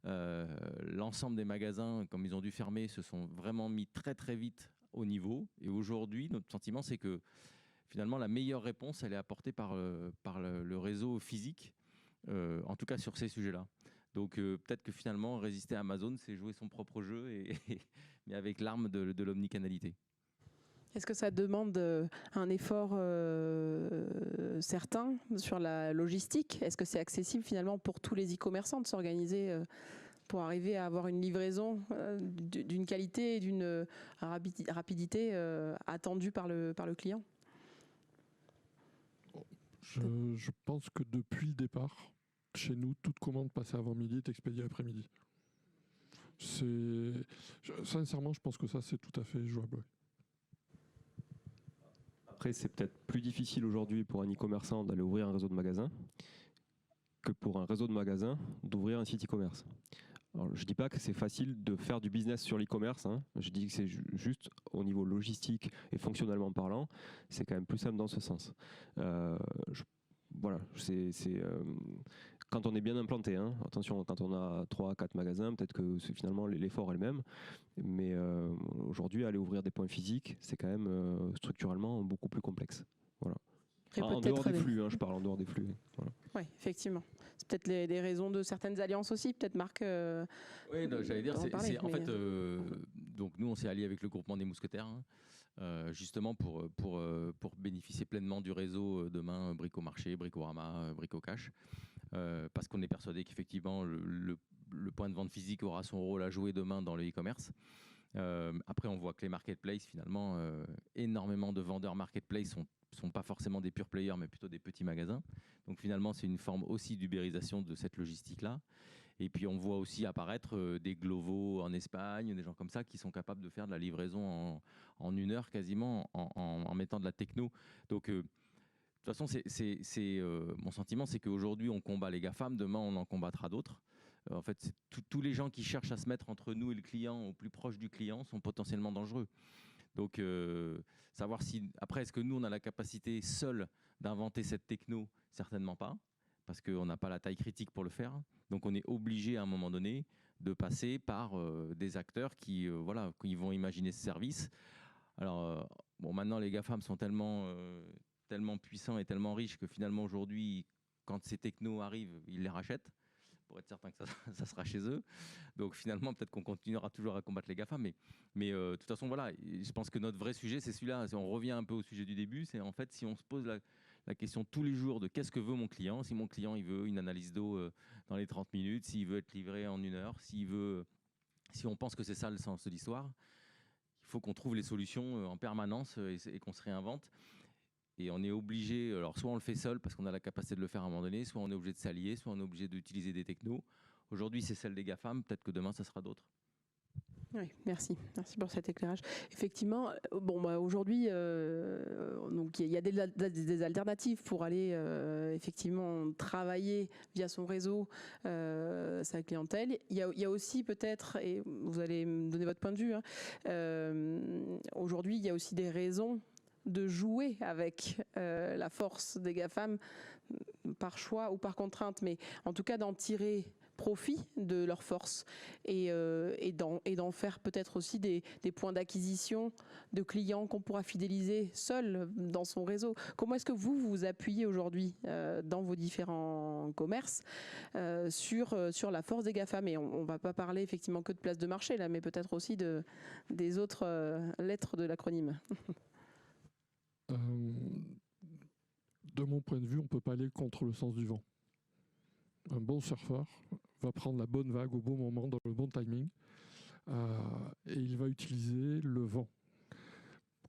l'ensemble des magasins, comme ils ont dû fermer, se sont vraiment mis très très vite au niveau. Et aujourd'hui, notre sentiment, c'est que finalement, la meilleure réponse, elle est apportée par le réseau physique, en tout cas sur ces sujets-là. Donc peut-être que finalement, résister à Amazon, c'est jouer son propre jeu, mais avec l'arme de l'omnicanalité.
Est-ce que ça demande un effort certain sur la logistique ? Est-ce que c'est accessible finalement pour tous les e-commerçants de s'organiser pour arriver à avoir une livraison d'une qualité et d'une rapidité attendue par le client ?
Je pense que depuis le départ, chez nous, toute commande passée avant midi est expédiée après-midi. Sincèrement, je pense que ça, c'est tout à fait jouable.
Après, c'est peut-être plus difficile aujourd'hui pour un e-commerçant d'aller ouvrir un réseau de magasins que pour un réseau de magasins d'ouvrir un site e-commerce. Alors, je ne dis pas que c'est facile de faire du business sur l'e-commerce, je dis que c'est juste au niveau logistique et fonctionnellement parlant, c'est quand même plus simple dans ce sens. Voilà, quand on est bien implanté, attention, quand on a 3 à 4 magasins, peut-être que finalement l'effort est le même, mais aujourd'hui, aller ouvrir des points physiques, c'est quand même structurellement beaucoup plus complexe. Voilà. En dehors des flux, je parle en dehors des flux. Voilà.
Oui, effectivement. C'est peut-être les raisons de certaines alliances aussi, peut-être Marc.
Oui, j'allais dire, en fait, donc nous, on s'est alliés avec le groupement des Mousquetaires, justement pour bénéficier pleinement du réseau demain Bricomarché, Bricorama, Bricocash, parce qu'on est persuadé qu'effectivement, le point de vente physique aura son rôle à jouer demain dans le e-commerce. Après, on voit que les marketplaces, finalement, énormément de vendeurs marketplace sont pas forcément des pure players, mais plutôt des petits magasins. Donc finalement, c'est une forme aussi d'ubérisation de cette logistique-là. Et puis on voit aussi apparaître des Glovo en Espagne, des gens comme ça qui sont capables de faire de la livraison en 1 heure quasiment en mettant de la techno. Donc de toute façon, mon sentiment, c'est qu'aujourd'hui, on combat les GAFAM, demain, on en combattra d'autres. En fait, tous les gens qui cherchent à se mettre entre nous et le client, au plus proche du client, sont potentiellement dangereux. Donc, savoir si... Après, est-ce que nous, on a la capacité seule d'inventer cette techno ? Certainement pas, parce qu'on n'a pas la taille critique pour le faire. Donc, on est obligé, à un moment donné, de passer par des acteurs qui vont imaginer ce service. Alors, maintenant, les GAFAM sont tellement tellement puissants et tellement riches que finalement aujourd'hui, quand ces technos arrivent, ils les rachètent pour être certain que ça sera chez eux. Donc finalement, peut-être qu'on continuera toujours à combattre les GAFA, mais de toute façon, voilà, je pense que notre vrai sujet, c'est celui-là. On revient un peu au sujet du début, c'est en fait si on se pose la question tous les jours de qu'est-ce que veut mon client, si mon client il veut une analyse d'eau dans les 30 minutes, s'il veut être livré en 1 heure, si on pense que c'est ça le sens de l'histoire, il faut qu'on trouve les solutions en permanence et qu'on se réinvente. Et on est obligé, alors soit on le fait seul parce qu'on a la capacité de le faire à un moment donné, soit on est obligé de s'allier, soit on est obligé d'utiliser des technos. Aujourd'hui, c'est celle des GAFAM, peut-être que demain, ça sera d'autres.
Oui, merci pour cet éclairage. Effectivement, aujourd'hui, donc il y a des alternatives pour aller effectivement travailler via son réseau sa clientèle. Il y a aussi peut-être, et vous allez me donner votre point de vue, aujourd'hui il y a aussi des raisons de jouer avec la force des GAFAM par choix ou par contrainte, mais en tout cas d'en tirer profit de leur force et d'en faire peut-être aussi des points d'acquisition de clients qu'on pourra fidéliser seul dans son réseau. Comment est-ce que vous appuyez aujourd'hui dans vos différents commerces sur la force des GAFAM? Et on ne va pas parler effectivement que de place de marché là, mais peut-être aussi des autres lettres de l'acronyme.
De mon point de vue, on ne peut pas aller contre le sens du vent. Un bon surfeur va prendre la bonne vague au bon moment, dans le bon timing, et il va utiliser le vent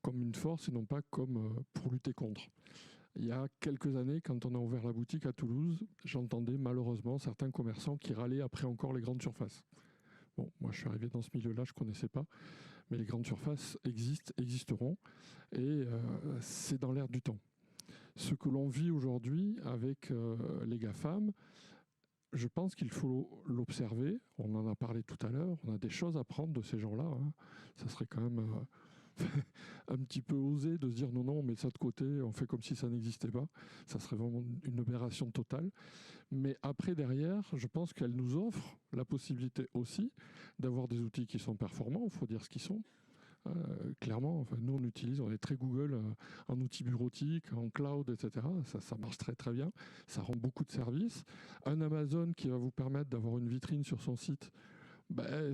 comme une force et non pas comme pour lutter contre. Il y a quelques années, quand on a ouvert la boutique à Toulouse, j'entendais malheureusement certains commerçants qui râlaient après encore les grandes surfaces. Bon, moi je suis arrivé dans ce milieu-là, je ne connaissais pas, mais les grandes surfaces existeront, et c'est dans l'air du temps. Ce que l'on vit aujourd'hui avec les GAFAM, je pense qu'il faut l'observer. On en a parlé tout à l'heure. On a des choses à prendre de ces gens-là. Ça serait quand même un petit peu osé de se dire non, on met ça de côté, on fait comme si ça n'existait pas. Ça serait vraiment une aberration totale. Mais après, derrière, je pense qu'elle nous offre la possibilité aussi d'avoir des outils qui sont performants. Il faut dire ce qu'ils sont. Clairement, enfin, nous on est très Google en outils bureautiques, en cloud, etc. Ça marche très très bien, ça rend beaucoup de services. Un Amazon qui va vous permettre d'avoir une vitrine sur son site,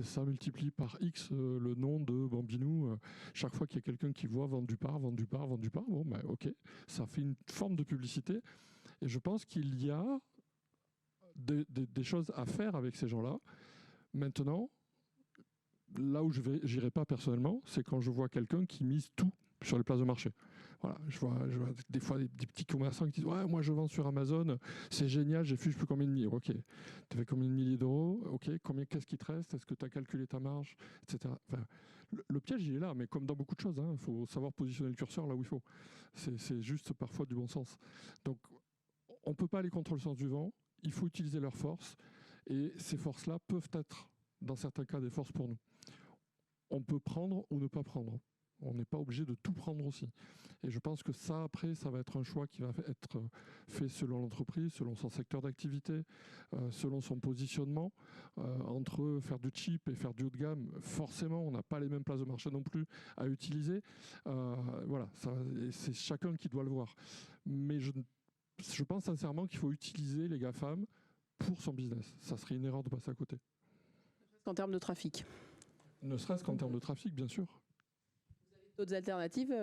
ça multiplie par X le nom de Bambinou. Chaque fois qu'il y a quelqu'un qui voit vendre du par, bon ok, ça fait une forme de publicité. Et je pense qu'il y a des choses à faire avec ces gens-là. Maintenant, là où je n'irai pas personnellement, c'est quand je vois quelqu'un qui mise tout sur les places de marché. Voilà, je vois des fois des petits commerçants qui disent ouais, moi je vends sur Amazon, c'est génial, j'ai fait je sais plus combien de milliers. Ok, tu fais combien de milliers d'euros? Ok, qu'est-ce qui te reste? Est-ce que tu as calculé ta marge, etc. Enfin, le piège il est là, mais comme dans beaucoup de choses, il faut savoir positionner le curseur là où il faut. C'est juste parfois du bon sens. Donc on ne peut pas aller contre le sens du vent. Il faut utiliser leurs forces et ces forces-là peuvent être dans certains cas des forces pour nous. On peut prendre ou ne pas prendre. On n'est pas obligé de tout prendre aussi. Et je pense que ça, après, ça va être un choix qui va être fait selon l'entreprise, selon son secteur d'activité, selon son positionnement. Entre faire du cheap et faire du haut de gamme, forcément, on n'a pas les mêmes places de marché non plus à utiliser. Voilà, c'est chacun qui doit le voir. Mais je pense sincèrement qu'il faut utiliser les GAFAM pour son business. Ça serait une erreur de passer à côté.
En termes de trafic.
Ne serait-ce qu'en termes de trafic, bien sûr.
Vous avez d'autres alternatives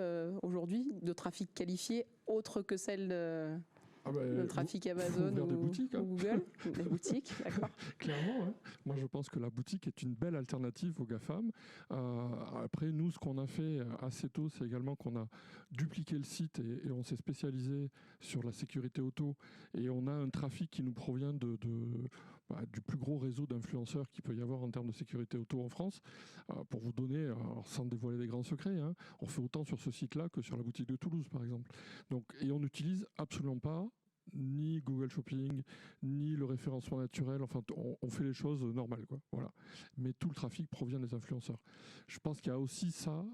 aujourd'hui de trafic qualifié, autres que celle de trafic Amazon ou,
des boutiques,
ou Google? Des boutiques, d'accord.
Clairement, hein. Moi je pense que la boutique est une belle alternative aux GAFAM. Après, nous, ce qu'on a fait assez tôt, c'est également qu'on a dupliqué le site et on s'est spécialisé sur la sécurité auto. Et on a un trafic qui nous provient du plus gros réseau d'influenceurs qu'il peut y avoir en termes de sécurité auto en France. Pour vous donner, alors sans dévoiler des grands secrets, on fait autant sur ce site-là que sur la boutique de Toulouse, par exemple. Et on n'utilise absolument pas ni Google Shopping, ni le référencement naturel. Enfin, on fait les choses normales, quoi. Voilà. Mais tout le trafic provient des influenceurs. Je pense qu'il y a aussi ça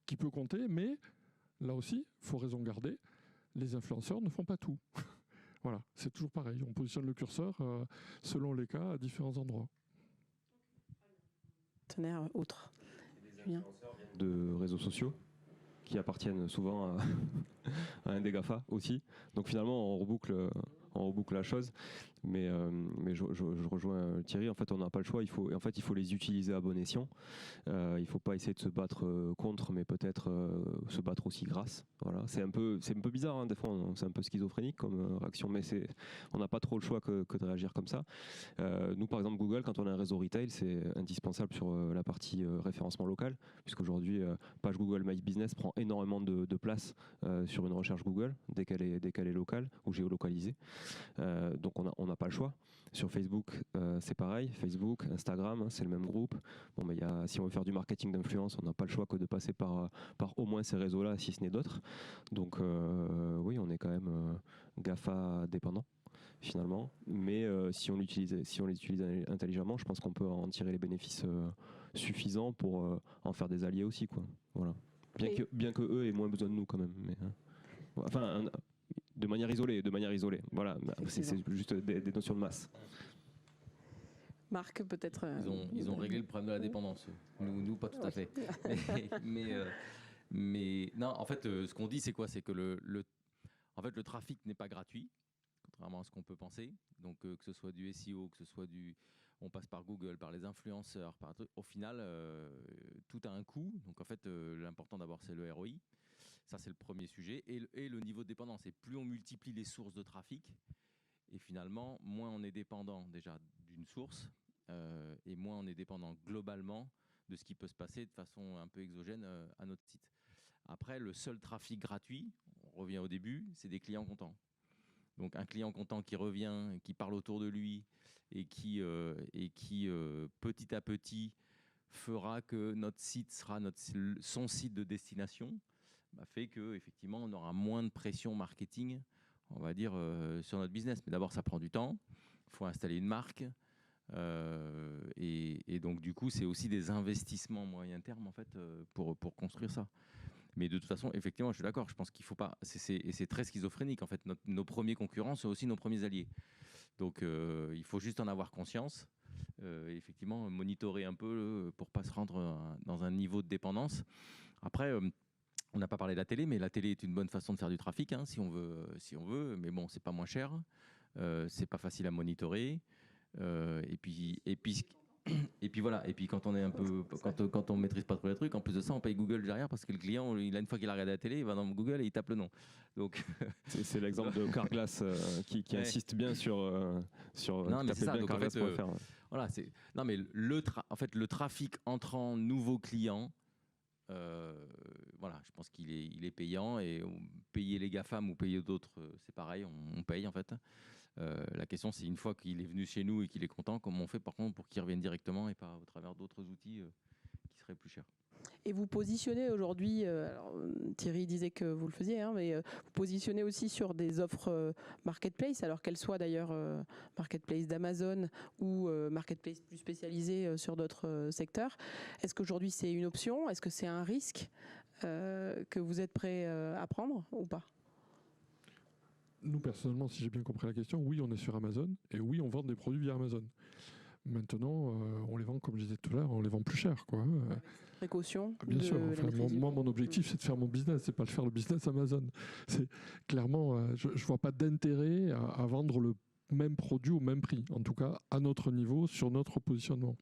qui peut compter, mais là aussi, il faut raison garder. Les influenceurs ne font pas tout. Voilà, c'est toujours pareil. On positionne le curseur selon les cas à différents endroits.
Partenaire autre.
De réseaux sociaux. qui appartiennent souvent à un des GAFA aussi. Donc finalement, on reboucle la chose. Mais je rejoins Thierry. En fait, on n'a pas le choix. Il faut les utiliser à bon escient. Il ne faut pas essayer de se battre contre, mais peut-être se battre aussi grâce. Voilà. C'est un peu bizarre, hein, des fois. C'est un peu schizophrénique comme réaction, mais on n'a pas trop le choix que de réagir comme ça. Nous, par exemple, Google, quand on a un réseau retail, c'est indispensable sur la partie référencement local, puisqu'aujourd'hui, page Google My Business prend énormément de place sur une recherche Google dès qu'elle est locale ou géolocalisée. Donc on n'a pas le choix. Sur Facebook, c'est pareil. Facebook, Instagram, c'est le même groupe. Bon, mais si on veut faire du marketing d'influence, on n'a pas le choix que de passer par au moins ces réseaux-là, si ce n'est d'autres. Donc oui, on est quand même GAFA dépendant finalement. Mais si on les utilise intelligemment, je pense qu'on peut en tirer les bénéfices suffisants pour en faire des alliés aussi, quoi. Voilà. Bien que eux aient moins besoin de nous quand même. Mais, enfin, de manière isolée. Voilà, c'est juste des notions de masse.
Marc, peut-être.
Ils ont réglé le problème de la dépendance. Nous pas tout à fait. Mais non, en fait, ce qu'on dit, c'est quoi? C'est que en fait, le trafic n'est pas gratuit, contrairement à ce qu'on peut penser. Donc, que ce soit du SEO, que ce soit on passe par Google, par les influenceurs, au final, tout a un coût. Donc, en fait, l'important d'abord, c'est le ROI. Ça, c'est le premier sujet. Et le niveau de dépendance. Et plus on multiplie les sources de trafic, et finalement, moins on est dépendant déjà d'une source, et moins on est dépendant globalement de ce qui peut se passer de façon un peu exogène à notre site. Après, le seul trafic gratuit, on revient au début, c'est des clients contents. Donc un client content qui revient, qui parle autour de lui et qui petit à petit fera que notre site sera son site de destination, fait que effectivement on aura moins de pression marketing, on va dire, sur notre business. Mais d'abord, ça prend du temps. Il faut installer une marque. Et donc, du coup, c'est aussi des investissements moyen terme, en fait, pour construire ça. Mais de toute façon, effectivement, je suis d'accord. Je pense qu'il ne faut pas... Et c'est très schizophrénique, en fait. Nos premiers concurrents sont aussi nos premiers alliés. Donc, il faut juste en avoir conscience. Effectivement, monitorer un peu pour ne pas se rendre dans un niveau de dépendance. Après... on n'a pas parlé de la télé, mais la télé est une bonne façon de faire du trafic, hein, si on veut. Mais bon, c'est pas moins cher, c'est pas facile à monitorer. Et puis voilà. Et puis quand on est un peu, quand on maîtrise pas trop les trucs, en plus de ça, on paye Google derrière parce que le client, une fois qu'il a regardé la télé, il va dans Google et il tape le nom. Donc
c'est l'exemple de Carglass qui insiste bien sur
non, mais c'est ça. Donc en fait,
ouais.
Voilà, non mais en fait le trafic entrant nouveau client. Voilà, je pense qu'il est payant, et payer les GAFAM ou payer d'autres, c'est pareil, on paye en fait. La question, c'est une fois qu'il est venu chez nous et qu'il est content, comment on fait par contre pour qu'il revienne directement et pas au travers d'autres outils qui seraient plus chers.
Et vous positionnez aujourd'hui, Thierry disait que vous le faisiez, hein, mais vous positionnez aussi sur des offres marketplace, alors qu'elles soient d'ailleurs marketplace d'Amazon ou marketplace plus spécialisées sur d'autres secteurs. Est-ce qu'aujourd'hui c'est une option? Est-ce que c'est un risque que vous êtes prêt à prendre ou pas?
Nous, personnellement, si j'ai bien compris la question, oui, on est sur Amazon et oui, on vend des produits via Amazon. Maintenant, on les vend, comme je disais tout à l'heure, on les vend plus cher, quoi.
Précaution.
Bien sûr. Enfin, moi, mon objectif, c'est de faire mon business, c'est pas de faire le business Amazon. C'est clairement, je vois pas d'intérêt à vendre le même produit au même prix. En tout cas, à notre niveau, sur notre positionnement.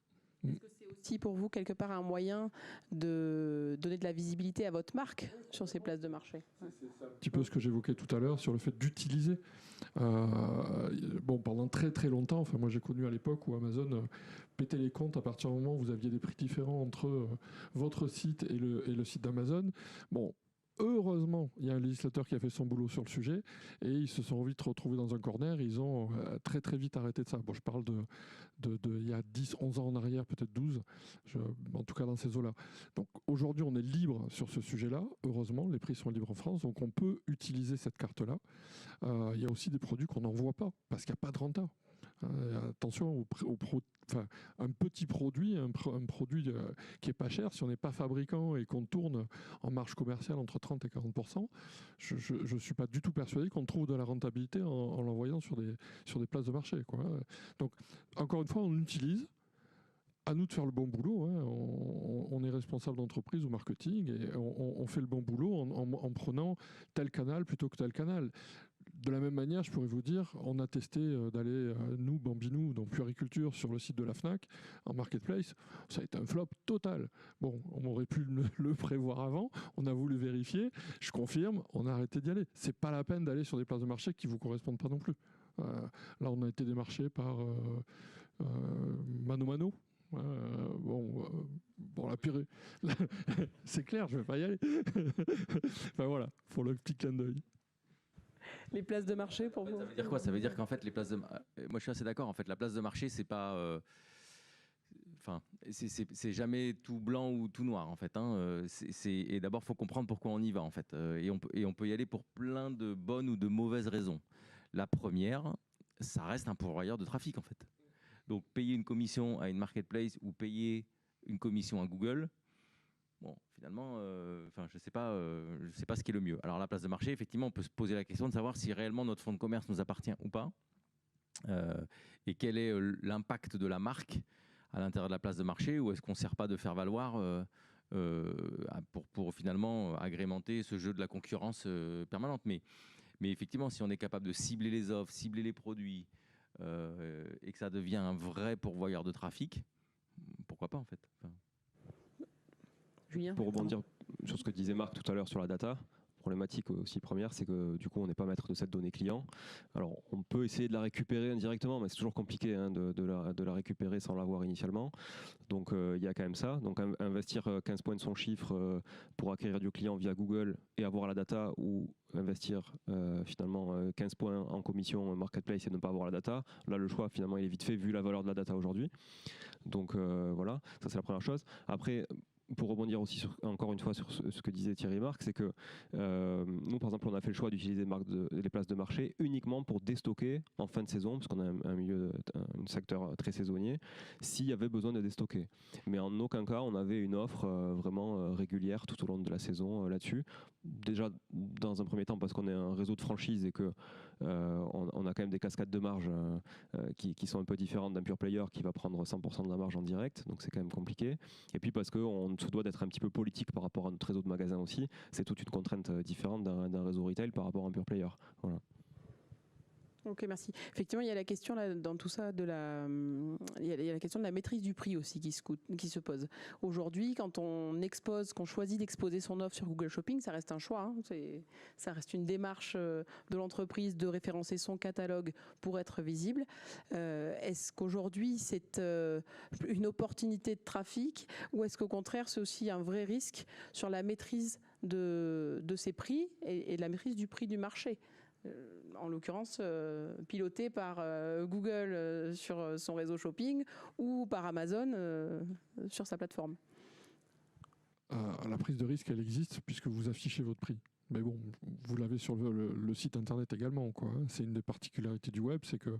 Est-ce que c'est aussi pour vous quelque part un moyen de donner de la visibilité à votre marque sur ces places de marché?
C'est un petit peu ce que j'évoquais tout à l'heure sur le fait d'utiliser. Pendant très très longtemps, enfin moi j'ai connu à l'époque où Amazon pétait les comptes à partir du moment où vous aviez des prix différents entre votre site et le site d'Amazon. Bon. Heureusement, il y a un législateur qui a fait son boulot sur le sujet et ils se sont vite retrouvés dans un corner. Ils ont très très vite arrêté de ça. Bon, je parle de il y a 10, 11 ans en arrière, peut-être 12, en tout cas dans ces eaux-là. Donc aujourd'hui, on est libre sur ce sujet-là. Heureusement, les prix sont libres en France, donc on peut utiliser cette carte-là. Il y a aussi des produits qu'on n'envoie pas parce qu'il n'y a pas de renta. Attention un petit produit, un produit qui est pas cher, si on n'est pas fabricant et qu'on tourne en marge commerciale entre 30 et 40%, je suis pas du tout persuadé qu'on trouve de la rentabilité en l'envoyant sur des places de marché, quoi. Donc, encore une fois, on utilise. À nous de faire le bon boulot. Hein. On est responsable d'entreprise ou marketing et on fait le bon boulot en prenant tel canal plutôt que tel canal. De la même manière, je pourrais vous dire, on a testé d'aller, nous, Bambinou, donc Puériculture, sur le site de la FNAC, en marketplace. Ça a été un flop total. Bon, on aurait pu le prévoir avant, on a voulu vérifier. Je confirme, on a arrêté d'y aller. C'est pas la peine d'aller sur des places de marché qui vous correspondent pas non plus. Là, on a été démarché par Mano Mano. Bon, la purée. C'est clair, je vais pas y aller. Enfin voilà, pour le petit clin d'œil.
Les places de marché pour vous.
Ça veut dire quoi? Ça veut dire qu'en fait, les places de... Moi, je suis assez d'accord. En fait, la place de marché, c'est pas... Enfin, c'est jamais tout blanc ou tout noir, en fait. Hein. Et d'abord, il faut comprendre pourquoi on y va, en fait. Et on peut y aller pour plein de bonnes ou de mauvaises raisons. La première, ça reste un pourvoyeur de trafic, en fait. Donc, payer une commission à une marketplace ou payer une commission à Google... Bon, finalement, je sais pas ce qui est le mieux. Alors la place de marché, effectivement, on peut se poser la question de savoir si réellement notre fonds de commerce nous appartient ou pas, et quel est l'impact de la marque à l'intérieur de la place de marché, ou est-ce qu'on ne sert pas de faire valoir pour finalement agrémenter ce jeu de la concurrence permanente. Mais effectivement, si on est capable de cibler les offres, cibler les produits, et que ça devient un vrai pourvoyeur de trafic, pourquoi pas en fait.
Julien,
pour rebondir sur ce que disait Marc tout à l'heure sur la data, problématique aussi première, c'est que du coup on n'est pas maître de cette donnée client. Alors on peut essayer de la récupérer indirectement, mais c'est toujours compliqué de la récupérer sans l'avoir initialement. Donc il y a quand même ça. Donc investir 15 points de son chiffre pour acquérir du client via Google et avoir la data, ou investir finalement 15 points en commission marketplace et ne pas avoir la data. Là le choix finalement il est vite fait vu la valeur de la data aujourd'hui. Donc voilà, ça c'est la première chose. Après, pour rebondir aussi encore une fois sur ce que disait Thierry et Marc, c'est que nous, par exemple, on a fait le choix d'utiliser les places de marché uniquement pour déstocker en fin de saison, parce qu'on a un secteur très saisonnier, s'il y avait besoin de déstocker. Mais en aucun cas, on avait une offre vraiment régulière tout au long de la saison là-dessus. Déjà, dans un premier temps, parce qu'on est un réseau de franchise et que on a quand même des cascades de marge qui sont un peu différentes d'un pure player qui va prendre 100% de la marge en direct, donc c'est quand même compliqué. Et puis parce qu'on se doit d'être un petit peu politique par rapport à notre réseau de magasins aussi, c'est toute une contrainte différente d'un réseau retail par rapport à un pure player. Voilà.
Ok, merci. Effectivement, il y a la question là, dans tout ça il y a la question de la maîtrise du prix aussi qui se pose. Aujourd'hui, quand qu'on choisit d'exposer son offre sur Google Shopping, ça reste un choix. Hein. Ça reste une démarche de l'entreprise de référencer son catalogue pour être visible. Est-ce qu'aujourd'hui, c'est une opportunité de trafic, ou est-ce qu'au contraire, c'est aussi un vrai risque sur la maîtrise de ses prix et la maîtrise du prix du marché ? En l'occurrence piloté par Google sur son réseau shopping ou par Amazon sur sa plateforme.
La prise de risque, elle existe puisque vous affichez votre prix. Mais bon, vous l'avez sur le site internet également, quoi. C'est une des particularités du web, c'est que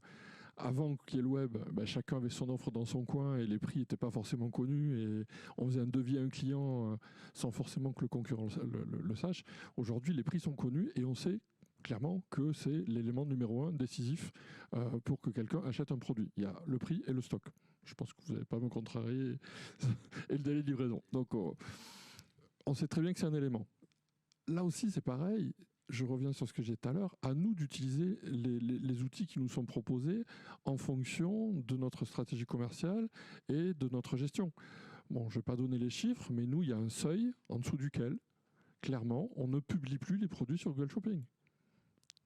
avant qu'il y ait le web, chacun avait son offre dans son coin et les prix n'étaient pas forcément connus et on faisait un devis à un client sans forcément que le concurrent le sache. Aujourd'hui, les prix sont connus et on sait clairement que c'est l'élément numéro 1 décisif pour que quelqu'un achète un produit. Il y a le prix et le stock. Je pense que vous n'allez pas me contrarier et le délai de livraison. Donc on sait très bien que c'est un élément. Là aussi c'est pareil, je reviens sur ce que j'ai dit tout à l'heure, à nous d'utiliser les outils qui nous sont proposés en fonction de notre stratégie commerciale et de notre gestion. Bon, je ne vais pas donner les chiffres, mais nous, il y a un seuil en dessous duquel, clairement, on ne publie plus les produits sur Google Shopping.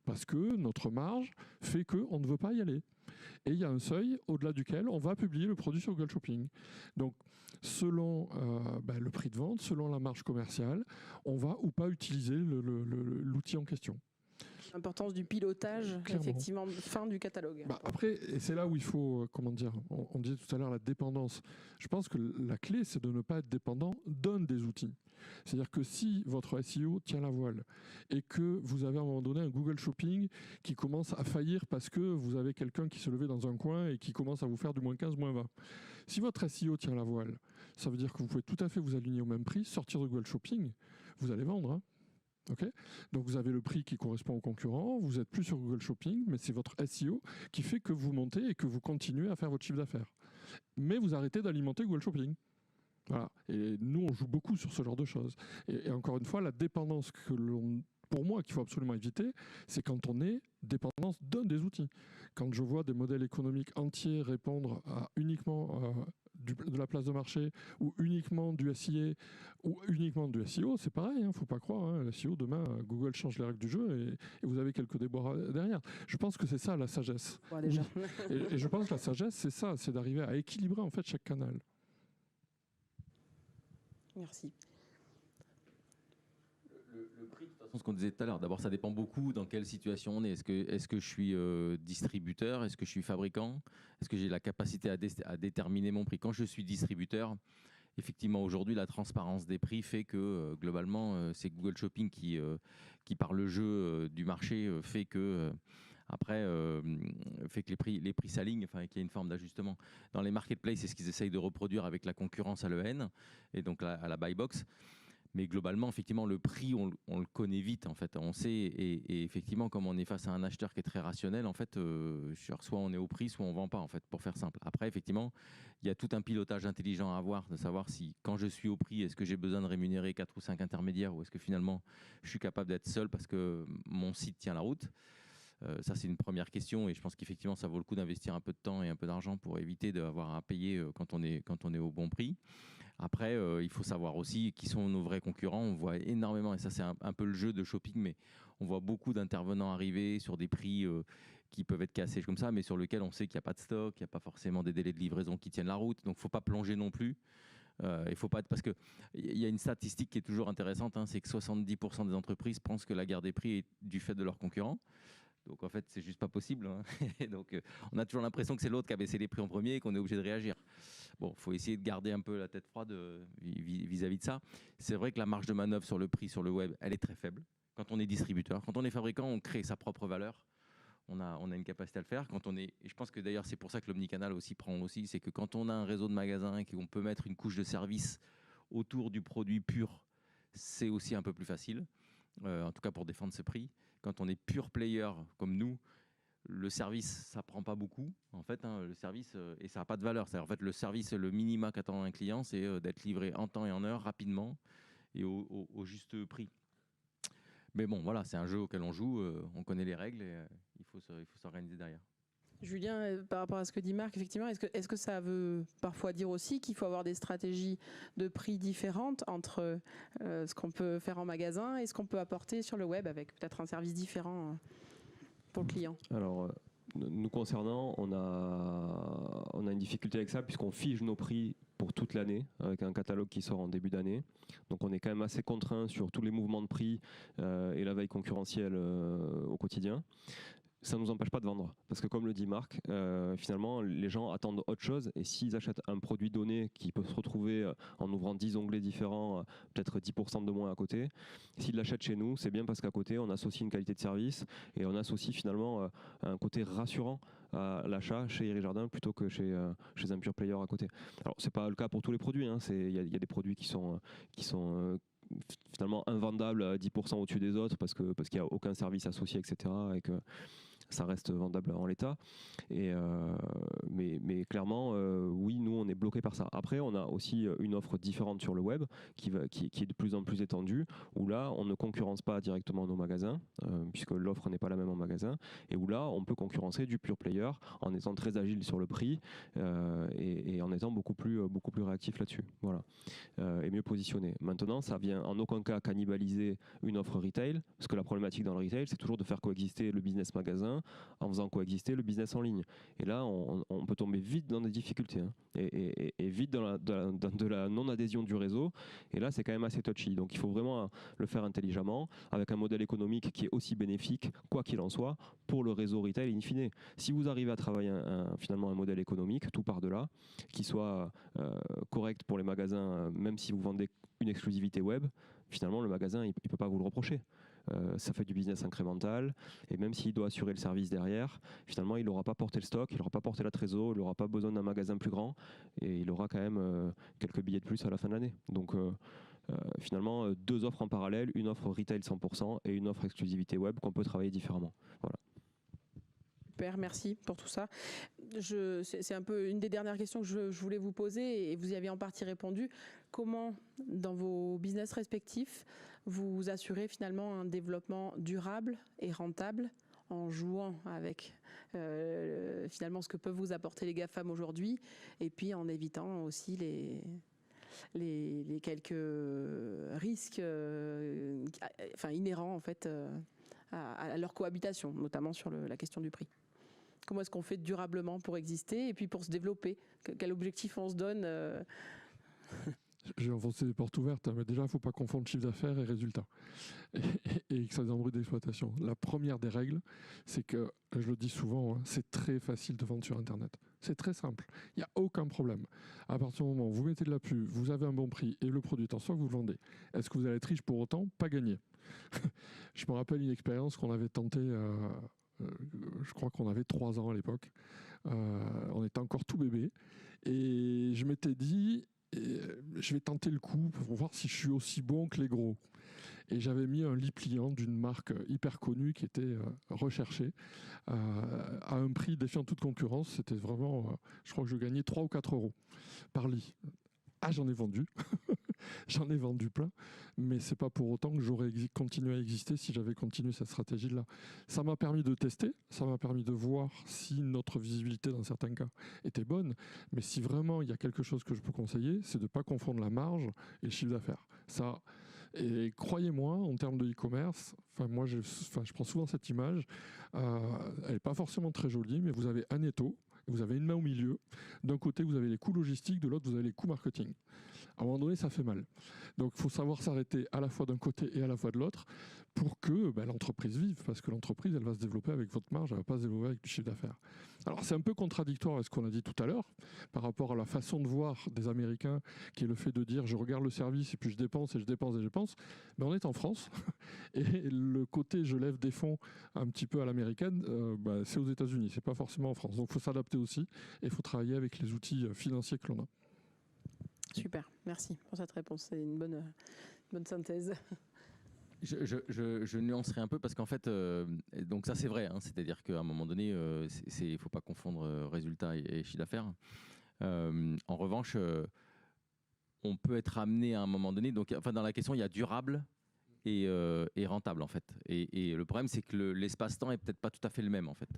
Parce que notre marge fait qu'on ne veut pas y aller. Et il y a un seuil au-delà duquel on va publier le produit sur Google Shopping. Donc, selon le prix de vente, selon la marge commerciale, on va ou pas utiliser l'outil en question.
L'importance du pilotage, clairement. Effectivement, fin du catalogue.
Après, et c'est là où il faut, on disait tout à l'heure la dépendance. Je pense que la clé, c'est de ne pas être dépendant d'un des outils. C'est-à-dire que si votre SEO tient la voile et que vous avez à un moment donné un Google Shopping qui commence à faillir parce que vous avez quelqu'un qui se levait dans un coin et qui commence à vous faire du moins 15, moins 20. Si votre SEO tient la voile, ça veut dire que vous pouvez tout à fait vous aligner au même prix, sortir de Google Shopping, vous allez vendre, hein. Okay. Donc vous avez le prix qui correspond au concurrent, vous n'êtes plus sur Google Shopping, mais c'est votre SEO qui fait que vous montez et que vous continuez à faire votre chiffre d'affaires. Mais vous arrêtez d'alimenter Google Shopping. Voilà. Et nous, on joue beaucoup sur ce genre de choses. Et encore une fois, la dépendance pour moi, qu'il faut absolument éviter, c'est quand on est dépendance d'un des outils. Quand je vois des modèles économiques entiers répondre à uniquement de la place de marché ou uniquement du SIA ou uniquement du SEO, c'est pareil, il ne faut pas croire. Hein, le SEO, demain, Google change les règles du jeu et vous avez quelques déboires derrière. Je pense que c'est ça la sagesse.
Ouais, déjà.
Oui. Et je pense que la sagesse, c'est ça, c'est d'arriver à équilibrer en fait chaque canal.
Merci.
Le prix, de toute façon, ce qu'on disait tout à l'heure, d'abord, ça dépend beaucoup dans quelle situation on est. Est-ce que je suis distributeur? Est-ce que je suis fabricant? Est-ce que j'ai la capacité à déterminer mon prix? Quand je suis distributeur, effectivement, aujourd'hui, la transparence des prix fait que, globalement, c'est Google Shopping qui par le jeu du marché, fait que... Après, fait que les prix s'alignent, enfin, qu'il y a une forme d'ajustement. Dans les marketplaces, c'est ce qu'ils essayent de reproduire avec la concurrence à l'EN et donc à la buy box. Mais globalement, effectivement, le prix, on le connaît vite, en fait. On sait, et effectivement, comme on est face à un acheteur qui est très rationnel, en fait, soit on est au prix, soit on ne vend pas, en fait, pour faire simple. Après, effectivement, il y a tout un pilotage intelligent à avoir, de savoir si, quand je suis au prix, est-ce que j'ai besoin de rémunérer 4 ou 5 intermédiaires, ou est-ce que finalement, je suis capable d'être seul parce que mon site tient la route. Ça, c'est une première question, et je pense qu'effectivement, ça vaut le coup d'investir un peu de temps et un peu d'argent pour éviter d'avoir à payer quand on est au bon prix. Après, il faut savoir aussi qui sont nos vrais concurrents. On voit énormément, et ça c'est un peu le jeu de shopping, mais on voit beaucoup d'intervenants arriver sur des prix qui peuvent être cassés comme ça, mais sur lesquels on sait qu'il n'y a pas de stock, qu'il n'y a pas forcément des délais de livraison qui tiennent la route. Donc il ne faut pas plonger non plus. Il faut pas parce qu'il y a une statistique qui est toujours intéressante, hein, c'est que 70% des entreprises pensent que la guerre des prix est du fait de leurs concurrents. Donc en fait, c'est juste pas possible. Hein. Donc on a toujours l'impression que c'est l'autre qui a baissé les prix en premier et qu'on est obligé de réagir. Bon, il faut essayer de garder un peu la tête froide vis-à-vis de ça. C'est vrai que la marge de manœuvre sur le prix sur le web, elle est très faible. Quand on est distributeur, quand on est fabricant, on crée sa propre valeur. On a une capacité à le faire. Et je pense que d'ailleurs, c'est pour ça que l'omnicanal aussi prend aussi, c'est que quand on a un réseau de magasins et qu'on peut mettre une couche de service autour du produit pur, c'est aussi un peu plus facile, en tout cas pour défendre ce prix. Quand on est pure player comme nous, le service, ça prend pas beaucoup, en fait, hein, le service, et ça n'a pas de valeur. En fait, le service, le minima qu'attend un client, c'est d'être livré en temps et en heure, rapidement, et au juste prix. Mais bon, voilà, c'est un jeu auquel on joue, on connaît les règles, et il faut s'organiser derrière.
Julien, par rapport à ce que dit Marc, effectivement, est-ce que ça veut parfois dire aussi qu'il faut avoir des stratégies de prix différentes entre ce qu'on peut faire en magasin et ce qu'on peut apporter sur le web avec peut-être un service différent pour le client?
Alors, nous concernant, on a une difficulté avec ça puisqu'on fige nos prix pour toute l'année avec un catalogue qui sort en début d'année. Donc on est quand même assez contraint sur tous les mouvements de prix et la veille concurrentielle au quotidien. Ça ne nous empêche pas de vendre. Parce que comme le dit Marc, finalement, les gens attendent autre chose. Et s'ils achètent un produit donné qui peut se retrouver en ouvrant 10 onglets différents, peut-être 10% de moins à côté, s'ils l'achètent chez nous, c'est bien parce qu'à côté, on associe une qualité de service et on associe finalement un côté rassurant à l'achat chez Iri Jardin plutôt que chez un pure player à côté. Alors, ce n'est pas le cas pour tous les produits. Hein. Il y a des produits qui sont finalement invendables à 10% au-dessus des autres parce qu'il n'y a aucun service associé, etc. Et que ça reste vendable en l'état. Mais clairement, oui, nous, on est bloqué par ça. Après, on a aussi une offre différente sur le web qui est de plus en plus étendue, où là, on ne concurrence pas directement nos magasins, puisque l'offre n'est pas la même en magasin, et où là, on peut concurrencer du pure player en étant très agile sur le prix et en étant beaucoup plus réactif là-dessus. Voilà. Et mieux positionné. Maintenant, ça vient en aucun cas cannibaliser une offre retail, parce que la problématique dans le retail, c'est toujours de faire coexister le business magasin en faisant coexister le business en ligne. Et là, on peut tomber vite dans des difficultés hein, et vite dans de la non-adhésion du réseau. Et là, c'est quand même assez touchy. Donc, il faut vraiment le faire intelligemment, avec un modèle économique qui est aussi bénéfique, quoi qu'il en soit, pour le réseau retail in fine. Si vous arrivez à travailler finalement un modèle économique, tout par de là, qui soit correct pour les magasins, même si vous vendez une exclusivité web, finalement, le magasin, il ne peut pas vous le reprocher. Ça fait du business incrémental et même s'il doit assurer le service derrière, finalement il n'aura pas porté le stock, il n'aura pas porté la trésor, il n'aura pas besoin d'un magasin plus grand et il aura quand même quelques billets de plus à la fin de l'année. Donc finalement 2 offres en parallèle, une offre retail 100% et une offre exclusivité web qu'on peut travailler différemment. Voilà.
Super, merci pour tout ça. C'est un peu une des dernières questions que je voulais vous poser et vous y avez en partie répondu. Comment, dans vos business respectifs, vous assurez finalement un développement durable et rentable en jouant avec finalement ce que peuvent vous apporter les GAFAM aujourd'hui et puis en évitant aussi les quelques risques inhérents en fait à leur cohabitation, notamment sur la question du prix. Comment est-ce qu'on fait durablement pour exister et puis pour se développer? Quel objectif on se donne
Je vais enfoncer des portes ouvertes, mais déjà, il ne faut pas confondre chiffre d'affaires et résultat. Et que ça embrouille d'exploitation. La première des règles, c'est que, je le dis souvent, c'est très facile de vendre sur Internet. C'est très simple. Il n'y a aucun problème. À partir du moment où vous mettez de la pub, vous avez un bon prix et le produit est en stock, vous le vendez. Est-ce que vous allez être riche pour autant? Pas gagné. Je me rappelle une expérience qu'on avait tentée, je crois qu'on avait 3 ans à l'époque. On était encore tout bébé. Et je m'étais dit, je vais tenter le coup pour voir si je suis aussi bon que les gros. Et j'avais mis un lit pliant d'une marque hyper connue qui était recherchée à un prix défiant toute concurrence. C'était vraiment, je crois que je gagnais 3 ou 4 euros par lit. Ah, j'en ai vendu. J'en ai vendu plein, mais c'est pas pour autant que j'aurais continué à exister si j'avais continué cette stratégie-là. Ça m'a permis de tester, ça m'a permis de voir si notre visibilité dans certains cas était bonne, mais si vraiment il y a quelque chose que je peux conseiller, c'est de ne pas confondre la marge et le chiffre d'affaires. Ça, et croyez-moi, en termes de e-commerce, moi je prends souvent cette image, elle n'est pas forcément très jolie, mais vous avez un étau, vous avez une main au milieu. D'un côté, vous avez les coûts logistiques, de l'autre, vous avez les coûts marketing. À un moment donné, ça fait mal. Donc, il faut savoir s'arrêter à la fois d'un côté et à la fois de l'autre pour que l'entreprise vive, parce que l'entreprise, elle va se développer avec votre marge, elle ne va pas se développer avec du chiffre d'affaires. Alors, c'est un peu contradictoire avec ce qu'on a dit tout à l'heure, par rapport à la façon de voir des Américains, qui est le fait de dire, je regarde le service et puis je dépense et je dépense et je dépense. Mais on est en France, et le côté je lève des fonds un petit peu à l'américaine, c'est aux États-Unis, c'est pas forcément en France. Donc, il faut s'adapter aussi, et il faut travailler avec les outils financiers que l'on a.
Super, merci pour cette réponse. C'est une bonne synthèse.
Je nuancerai un peu parce qu'en fait, donc ça c'est vrai, c'est-à-dire qu'à un moment donné, il ne faut pas confondre résultat et chiffre d'affaires. En revanche, on peut être amené à un moment donné, donc dans la question il y a durable et rentable en fait. Et le problème c'est que l'espace-temps est peut-être pas tout à fait le même en fait.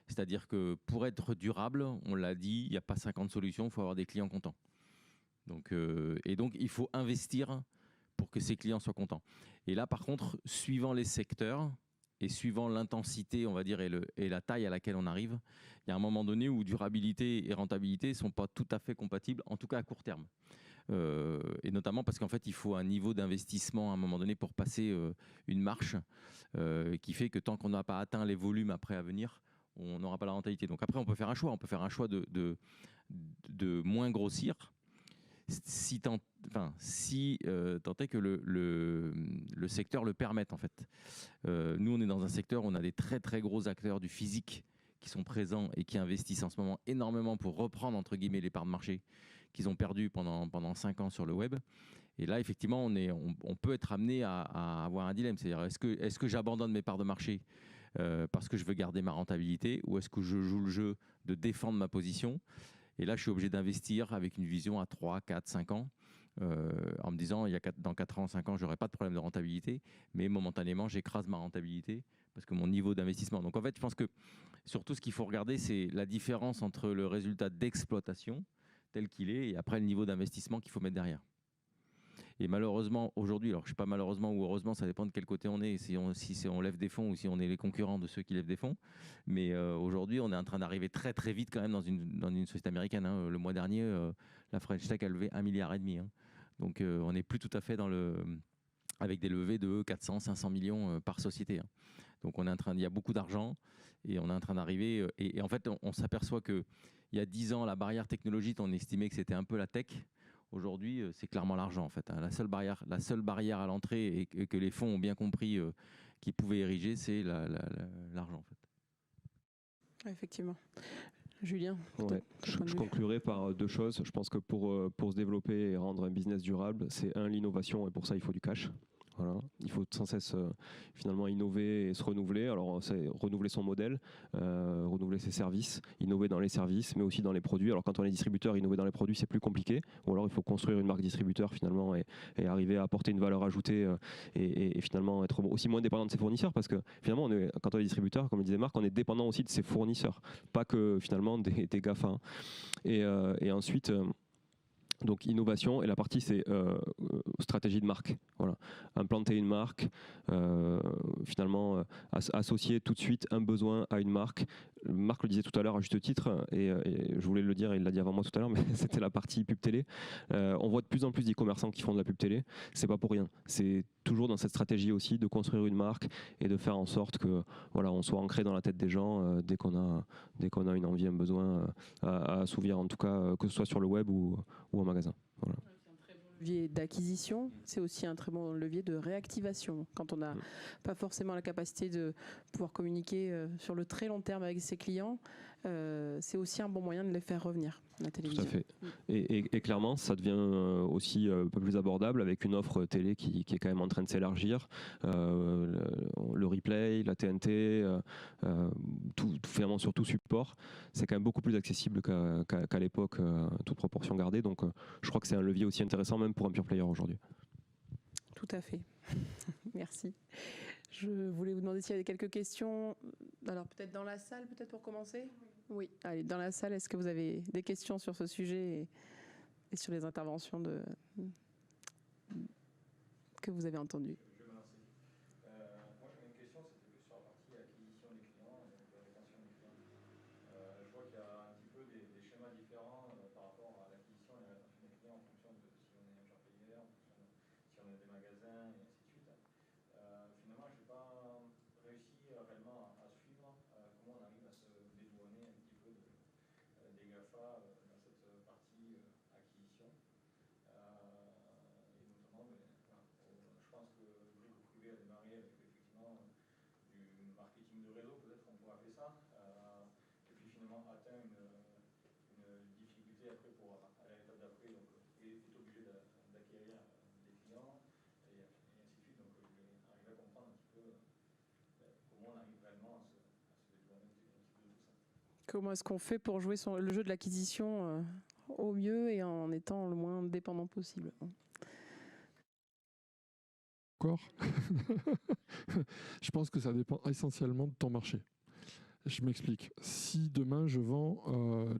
C'est-à-dire que pour être durable, on l'a dit, il n'y a pas 50 solutions, il faut avoir des clients contents. Donc il faut investir pour que ces clients soient contents. Et là, par contre, suivant les secteurs et suivant l'intensité, on va dire, et la taille à laquelle on arrive, il y a un moment donné où durabilité et rentabilité ne sont pas tout à fait compatibles, en tout cas à court terme. Et notamment parce qu'en fait, il faut un niveau d'investissement à un moment donné pour passer une marche qui fait que tant qu'on n'a pas atteint les volumes après à venir, on n'aura pas la rentabilité. Donc après, on peut faire un choix. On peut faire un choix de moins grossir, si tant est que le secteur le permette en fait. Nous, on est dans un secteur où on a des très très gros acteurs du physique qui sont présents et qui investissent en ce moment énormément pour reprendre entre guillemets les parts de marché qu'ils ont perdues pendant 5 ans sur le web. Et là, effectivement, on peut être amené à avoir un dilemme. C'est-à-dire, est-ce que j'abandonne mes parts de marché parce que je veux garder ma rentabilité, ou est-ce que je joue le jeu de défendre ma position? Et là, je suis obligé d'investir avec une vision à 3, 4, 5 ans, en me disant, dans 4 ans, 5 ans, je n'aurai pas de problème de rentabilité, mais momentanément, j'écrase ma rentabilité parce que mon niveau d'investissement. Donc en fait, je pense que surtout, ce qu'il faut regarder, c'est la différence entre le résultat d'exploitation tel qu'il est et après le niveau d'investissement qu'il faut mettre derrière. Et malheureusement, aujourd'hui, alors je ne sais pas malheureusement ou heureusement, ça dépend de quel côté on est, si on lève des fonds ou si on est les concurrents de ceux qui lèvent des fonds. Mais aujourd'hui, on est en train d'arriver très très vite quand même dans une société américaine. Le mois dernier, la French Tech a levé 1,5 milliard. Donc on n'est plus tout à fait avec des levées de 400, 500 millions par société. Donc il y a beaucoup d'argent et on est en train d'arriver. Et en fait, on s'aperçoit qu'il y a 10 ans, la barrière technologique, on estimait que c'était un peu la tech. Aujourd'hui, c'est clairement l'argent en fait. La seule barrière à l'entrée et que les fonds ont bien compris qu'ils pouvaient ériger, c'est l'argent en fait.
Effectivement. Julien,
je conclurai par 2 choses. Je pense que pour se développer et rendre un business durable, c'est l'innovation, et pour ça il faut du cash. Voilà. Il faut sans cesse finalement innover et se renouveler. Alors c'est renouveler son modèle, renouveler ses services, innover dans les services, mais aussi dans les produits. Alors quand on est distributeur, innover dans les produits c'est plus compliqué. Ou alors il faut construire une marque distributeur finalement et arriver à apporter une valeur ajoutée et finalement être aussi moins dépendant de ses fournisseurs, parce que finalement quand on est distributeur, comme le disait Marc, on est dépendant aussi de ses fournisseurs, pas que finalement des GAFA. Hein. Et ensuite. Donc innovation, et la partie c'est stratégie de marque. Voilà. Implanter une marque, finalement associer tout de suite un besoin à une marque. Marc le disait tout à l'heure à juste titre, et je voulais le dire, il l'a dit avant moi tout à l'heure, mais c'était la partie pub télé. On voit de plus en plus d'e-commerçants qui font de la pub télé, c'est pas pour rien. C'est toujours dans cette stratégie aussi de construire une marque et de faire en sorte que voilà, on soit ancré dans la tête des gens dès qu'on a une envie, un besoin à assouvir, en tout cas que ce soit sur le web ou en magasin. Voilà.
Levier d'acquisition, c'est aussi un très bon levier de réactivation. Quand on n'a pas forcément la capacité de pouvoir communiquer sur le très long terme avec ses clients, c'est aussi un bon moyen de les faire revenir à la télévision.
Tout à fait. Et clairement, ça devient aussi un peu plus abordable avec une offre télé qui est quand même en train de s'élargir. Le replay, la TNT, finalement sur tout support, c'est quand même beaucoup plus accessible qu'à l'époque, toute proportion gardée. Donc je crois que c'est un levier aussi intéressant même pour un pure player aujourd'hui.
Tout à fait. Merci. Je voulais vous demander s'il y avait quelques questions. Alors peut-être dans la salle, peut-être pour commencer ? Oui. Allez, dans la salle, est-ce que vous avez des questions sur ce sujet et sur les interventions que vous avez entendues ?
Je vais me lancer. Moi, j'avais une question, c'était plus sur la partie acquisition des clients et donc rétention des clients. Je vois qu'il y a un petit peu des schémas différents par rapport à l'acquisition et la rétention des clients en fonction de si on est un pure player, en fonction de si on a des magasins et ainsi de suite. Finalement, je n'ai pas réussi réellement à suivre comment on arrive à se dédouaner un petit peu des GAFA dans cette partie acquisition. Et notamment, je pense que le groupe privé a démarré avec effectivement du marketing de réseau, peut-être qu'on pourrait appeler ça, et puis finalement atteint une difficulté après pour aller à l'étape d'après, donc est obligé d'acquérir des clients et ainsi de suite. Donc je vais arriver à comprendre un petit peu comment on arrive réellement à se dédouaner un petit peu de tout ça.
Comment est-ce qu'on fait pour jouer le jeu de l'acquisition au mieux et en étant le moins dépendant possible ?
Je pense que ça dépend essentiellement de ton marché. Je m'explique. Si demain je vends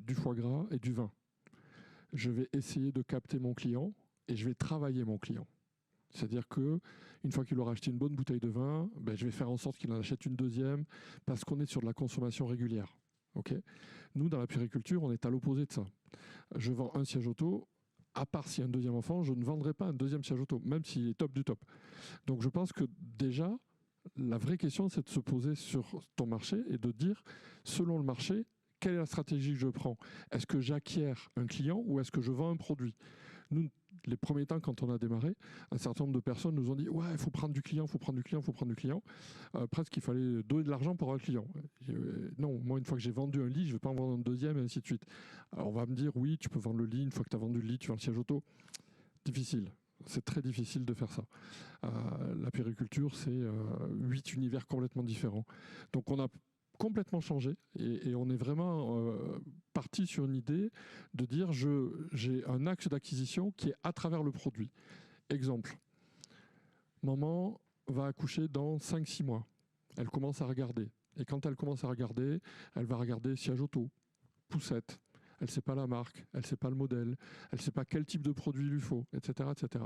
du foie gras et du vin, je vais essayer de capter mon client et je vais travailler mon client. C'est-à-dire que une fois qu'il aura acheté une bonne bouteille de vin, je vais faire en sorte qu'il en achète une deuxième parce qu'on est sur de la consommation régulière. Okay. Nous, dans la puériculture, on est à l'opposé de ça. Je vends un siège auto. À part s'il y a un deuxième enfant, je ne vendrai pas un deuxième siège auto, même s'il est top du top. Donc je pense que déjà, la vraie question, c'est de se poser sur ton marché et de dire, selon le marché, quelle est la stratégie que je prends ? Est-ce que j'acquiers un client ou est-ce que je vends un produit ? Nous, les premiers temps, quand on a démarré, un certain nombre de personnes nous ont dit « Ouais, il faut prendre du client, il faut prendre du client, il faut prendre du client. » Presque, il fallait donner de l'argent pour avoir un client. Non, moi, une fois que j'ai vendu un lit, je ne vais pas en vendre un deuxième, et ainsi de suite. Alors, on va me dire « Oui, tu peux vendre le lit. Une fois que tu as vendu le lit, tu vends le siège auto. » Difficile. C'est très difficile de faire ça. La puériculture, c'est 8 univers complètement différents. Donc, on a complètement changé et on est vraiment parti sur une idée de dire j'ai un axe d'acquisition qui est à travers le produit. Exemple, maman va accoucher dans 5-6 mois. Elle commence à regarder. Et quand elle commence à regarder, elle va regarder siège auto, poussette. Elle ne sait pas la marque, elle ne sait pas le modèle, elle ne sait pas quel type de produit il lui faut, etc., etc.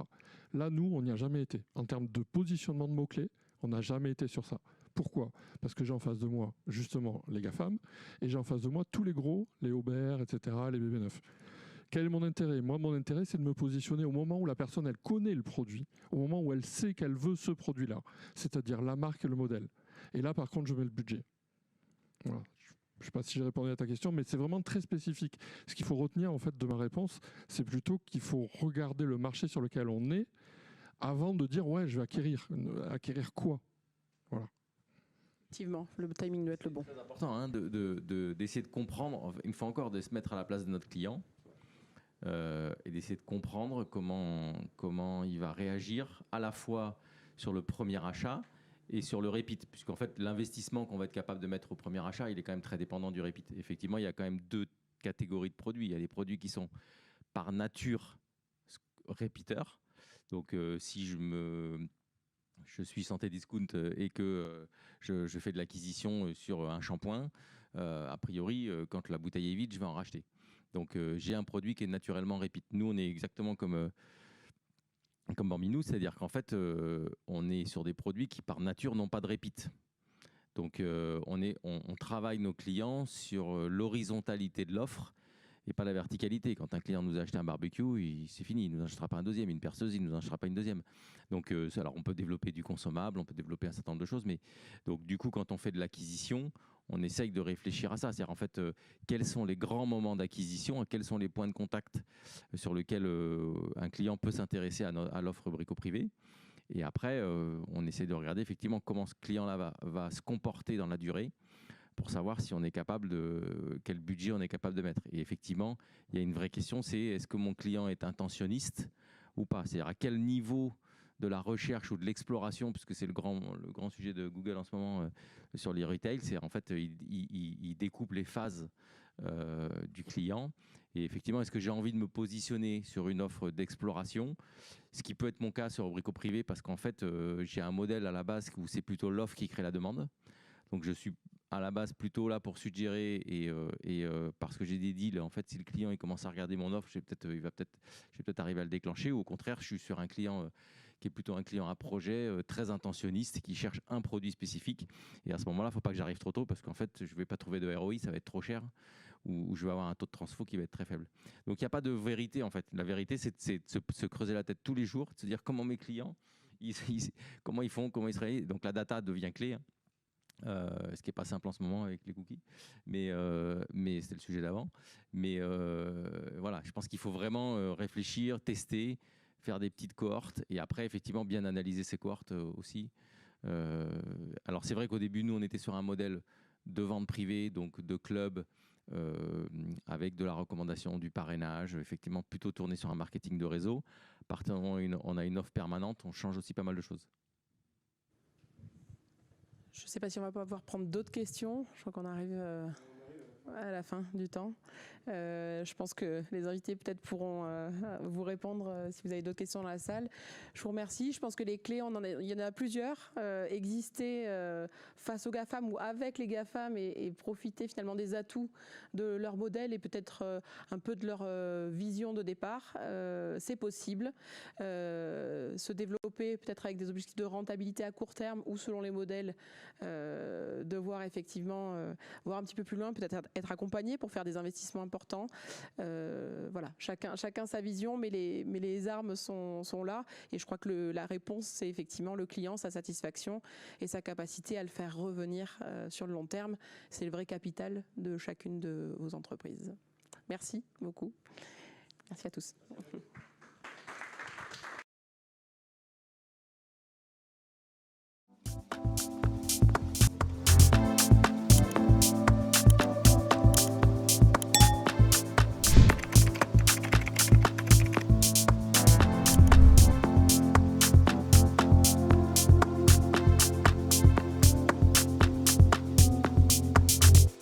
Là, nous, on n'y a jamais été. En termes de positionnement de mots-clés, on n'a jamais été sur ça. Pourquoi ? Parce que j'ai en face de moi, justement, les GAFAM, et j'ai en face de moi tous les gros, les Aubert, etc., les BB9. Quel est mon intérêt ? Moi, mon intérêt, c'est de me positionner au moment où la personne, elle connaît le produit, au moment où elle sait qu'elle veut ce produit-là, c'est-à-dire la marque et le modèle. Et là, par contre, je mets le budget. Voilà. Je ne sais pas si j'ai répondu à ta question, mais c'est vraiment très spécifique. Ce qu'il faut retenir, en fait, de ma réponse, c'est plutôt qu'il faut regarder le marché sur lequel on est avant de dire « Ouais, je vais acquérir. » Acquérir quoi ? Voilà.
Effectivement, le timing doit être le bon.
C'est très important d'essayer de comprendre, une fois encore, de se mettre à la place de notre client et d'essayer de comprendre comment il va réagir à la fois sur le premier achat et sur le repeat, puisqu'en fait, l'investissement qu'on va être capable de mettre au premier achat, il est quand même très dépendant du repeat. Effectivement, il y a quand même deux catégories de produits. Il y a des produits qui sont par nature repeaters. Donc, si je suis Santé Discount et que je fais de l'acquisition sur un shampoing, a priori, quand la bouteille est vide, je vais en racheter. Donc, j'ai un produit qui est naturellement repeat. Nous, on est exactement comme Bambino, c'est-à-dire qu'en fait, on est sur des produits qui, par nature, n'ont pas de repeat. Donc, on travaille nos clients sur l'horizontalité de l'offre et pas la verticalité. Quand un client nous a acheté un barbecue, c'est fini, il ne nous achètera pas un deuxième. Une perceuse, il ne nous achètera pas une deuxième. Donc, alors on peut développer du consommable, on peut développer un certain nombre de choses, mais donc du coup, quand on fait de l'acquisition, on essaye de réfléchir à ça. C'est-à-dire, en fait, quels sont les grands moments d'acquisition, quels sont les points de contact sur lesquels un client peut s'intéresser à l'offre brico-privé. Et après, on essaie de regarder effectivement comment ce client-là va se comporter dans la durée, pour savoir si on est capable quel budget on est capable de mettre. Et effectivement, il y a une vraie question, c'est est-ce que mon client est intentionniste ou pas? C'est-à-dire à quel niveau de la recherche ou de l'exploration, puisque c'est le grand sujet de Google en ce moment sur les retail, c'est en fait, il découpe les phases du client. Et effectivement, est-ce que j'ai envie de me positionner sur une offre d'exploration? Ce qui peut être mon cas sur Brico Privé, parce qu'en fait, j'ai un modèle à la base où c'est plutôt l'offre qui crée la demande. Donc, je suis à la base plutôt là pour suggérer et parce que j'ai des deals, en fait, si le client il commence à regarder mon offre, je vais peut-être arriver à le déclencher, ou au contraire, je suis sur un client qui est plutôt un client à projet, très intentionniste, qui cherche un produit spécifique. Et à ce moment-là, il ne faut pas que j'arrive trop tôt, parce qu'en fait, je ne vais pas trouver de ROI, ça va être trop cher, ou je vais avoir un taux de transfo qui va être très faible. Donc, il n'y a pas de vérité, en fait. La vérité, c'est de se creuser la tête tous les jours, de se dire comment mes clients, comment ils font, comment ils se réalisent. Donc, la data devient clé, hein. Ce qui n'est pas simple en ce moment avec les cookies, mais c'était le sujet d'avant. Mais voilà, je pense qu'il faut vraiment réfléchir, tester, faire des petites cohortes et après, effectivement, bien analyser ces cohortes aussi. Alors, c'est vrai qu'au début, nous, on était sur un modèle de vente privée, donc de club, avec de la recommandation, du parrainage, effectivement, plutôt tourné sur un marketing de réseau. À partir du moment où on a une offre permanente, on change aussi pas mal de choses.
Je ne sais pas si on va pouvoir prendre d'autres questions. Je crois qu'on arrive à la fin du temps. Je pense que les invités peut-être pourront vous répondre si vous avez d'autres questions dans la salle. Je vous remercie. Je pense que les clés, il y en a plusieurs. Exister face aux GAFAM ou avec les GAFAM et profiter finalement des atouts de leur modèle et peut-être un peu de leur vision de départ. C'est possible. Se développer peut-être avec des objectifs de rentabilité à court terme ou selon les modèles, de voir effectivement, voir un petit peu plus loin, peut-être être accompagné pour faire des investissements importants. Voilà, chacun sa vision, mais les armes sont là. Et je crois que la réponse, c'est effectivement le client, sa satisfaction et sa capacité à le faire revenir sur le long terme. C'est le vrai capital de chacune de vos entreprises. Merci beaucoup. Merci à tous.